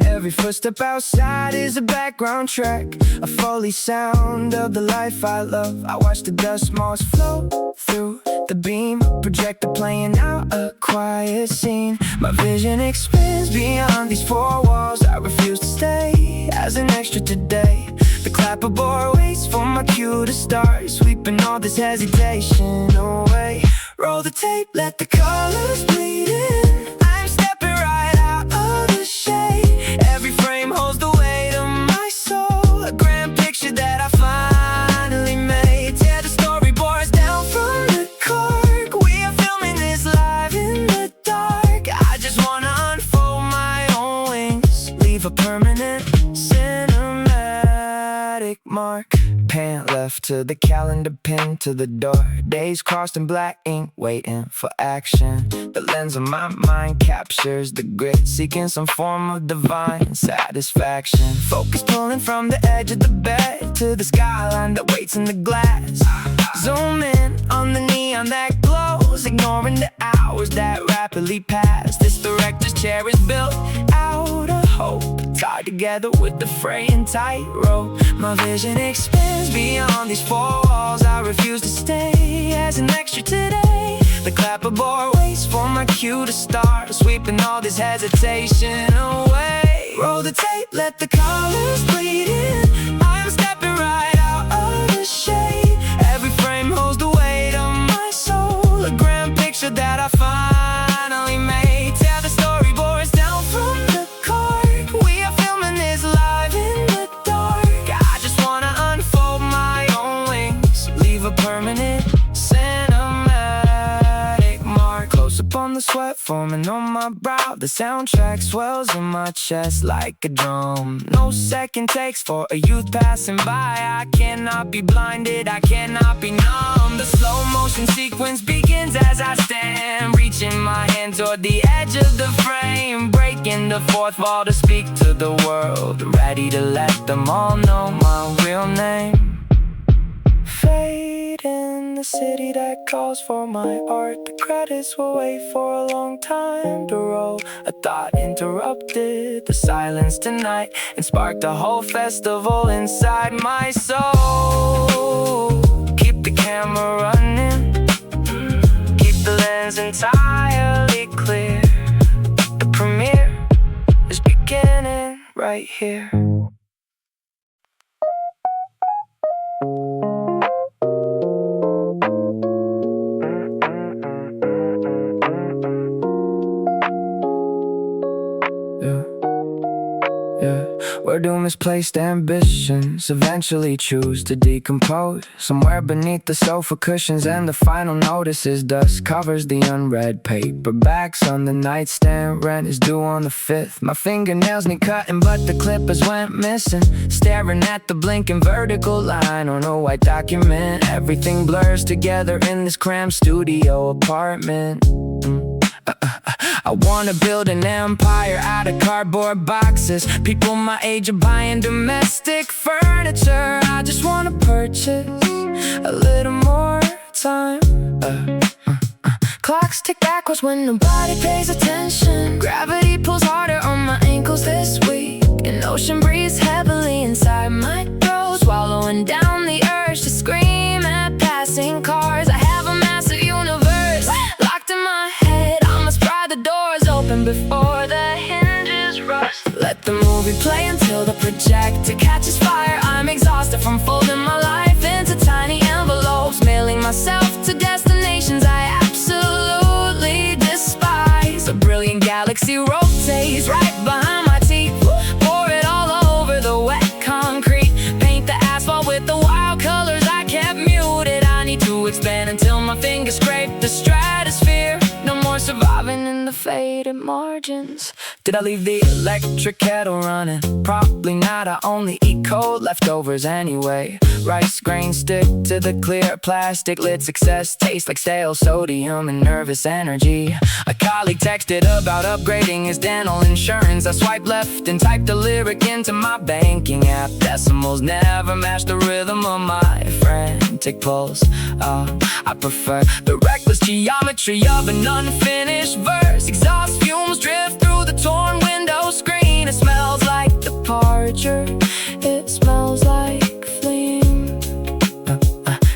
Every footstep outside is a background track, a Foley sound of the life I love. I watch the dust moths flow through the beam, projector playing out a quiet scene. My vision expands beyond these four walls. I refuse to stay as an extra today. The clapperboard waits for my cue to start, sweeping all this hesitation away. Roll the tape, let the colors bleed in. I'm stepping right out of the shade. Every frame holds the weight of my soul, a grand picture that I finally made. Tear the storyboards down from the cork. We are filming this live in the dark. I just wanna unfold my own wings, leave a permanent cinematic mark. Pan left to the calendar, pinned to the door. Days crossed in black ink, waiting for action. The lens of my mind captures the grit, seeking some form of divine satisfaction. Focus pulling from the edge of the bed to the skyline that waits in the glass. Zoom in on the neon that glows, ignoring the hours that rapidly pass. This director's chair is built out of hope, tied together with the fraying tightrope. My vision expands beyond these four walls. I refuse to stay as an extra today. The clapperboard waits for my cue to start, sweeping all this hesitation away. Roll the tape, let the colors bleed in. I'm stepping right out of the shade. Every frame holds the weight of my soul, a grand picture that I finally made. Tear the storyboards down from the cork. We are filming this live in the dark. I just wanna unfold my own wings, leave a permanent cinematic mark. Close up on the sweat forming on my brow. The soundtrack swells in my chest like a drum. No second takes for a youth passing by. I cannot be blinded, I cannot be numb. The slow motion sequence begins as I stand, reaching my hand toward the edge of the frame, breaking the fourth wall to speak to the world, ready to let them all know my real name. Fade in the city that calls for my art. The credits will wait for a long time to roll. A thought interrupted the silence tonight and sparked a whole festival inside my soul. Keep the camera running, keep the lens entirely clear. The premiere is beginning right here. Where do misplaced ambitions eventually choose to decompose? Somewhere beneath the sofa cushions, and the final notice is dust covers the unread paperbacks on the nightstand. Rent is due on the 5th. My fingernails need cutting, but the clippers went missing. Staring at the blinking vertical line on a white document. Everything blurs together in this cramped studio apartment. I wanna build an empire out of cardboard boxes. People my age are buying domestic furniture. I just wanna purchase a little more time. Clocks tick backwards when nobody pays attention. Gravity pulls harder on my ankles this week. An ocean breeze heavily inside my throat, swallowing down the urge to scream at passing cars. I have a massive universe locked in my head. I must pry the doors open before the hinges rust. Let the movie play until the projector catches fire. I'm exhausted from folding my life into tiny envelopes, mailing myself to destinations I absolutely despise. A brilliant galaxy rotates right behind my teeth. Pour it all over the wet concrete. Paint the asphalt with the wild colors I kept muted. I need to expand until my fingers scrape the stratosphere. No more surviving in the faded margins. Did I leave the electric kettle running? Probably not, I only eat cold leftovers anyway. Rice grains stick to the clear plastic lid. Success tastes like stale sodium and nervous energy. A colleague texted about upgrading his dental insurance. I swiped left and typed a lyric into my banking app. Decimals never match the rhythm of my frantic pulse. I prefer the reckless geometry of an unfinished verse. Exhaust fumes drift through the torn window screen. It smells like departure, it smells like fleeing.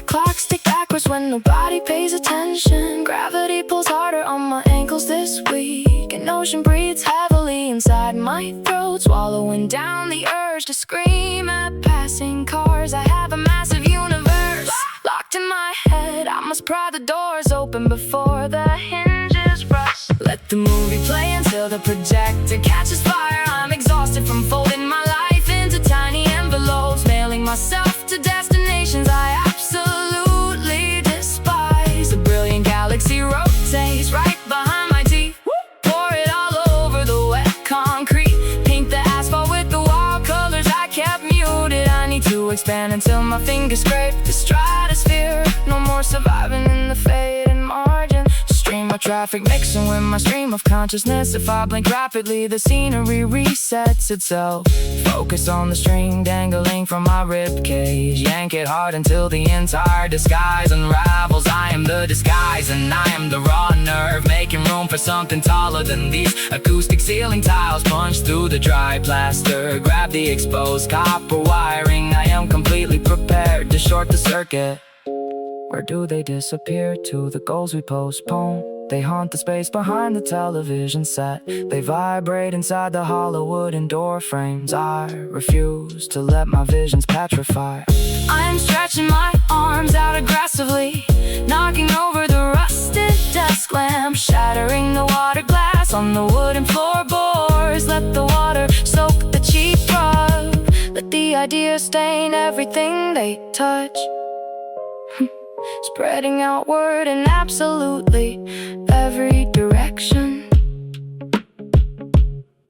Clocks tick backwards when nobody pays attention. Gravity pulls harder on my ankles this week. An ocean breathes heavily inside my throat, swallowing down the urge to scream at passing cars. I have a massive universe locked in my head. I must pry the doors open before the hinges rust. Let the movie play until the projector catches fire. I'm exhausted from folding my life into tiny envelopes, mailing myself to destinations I absolutely despise. A brilliant galaxy rotates right behind my teeth. Pour it all over the wet concrete. Paint the asphalt with the wild colors I kept muted. I need to expand until my fingers scrape the stratosphere. No more surviving in the faded margin. Stream of traffic mixing with my stream of consciousness. If I blink rapidly, the scenery resets itself. Focus on the string dangling from my ribcage. Yank it hard until the entire disguise unravels. I am the disguise and I am the raw nerve, making room for something taller than these acoustic ceiling tiles. Punch through the dry plaster, grab the exposed copper wiring. I am completely prepared to short the circuit. Where do they disappear to? The goals we postpone. They haunt the space behind the television set. They vibrate inside the hollow wooden door frames. I refuse to let my visions petrify. I'm stretching my arms out aggressively, knocking over the rusted desk lamp, shattering the water glass on the wooden floorboards. Let the water soak the cheap rug. Let the ideas stain everything they touch. spreading outward in absolutely every direction.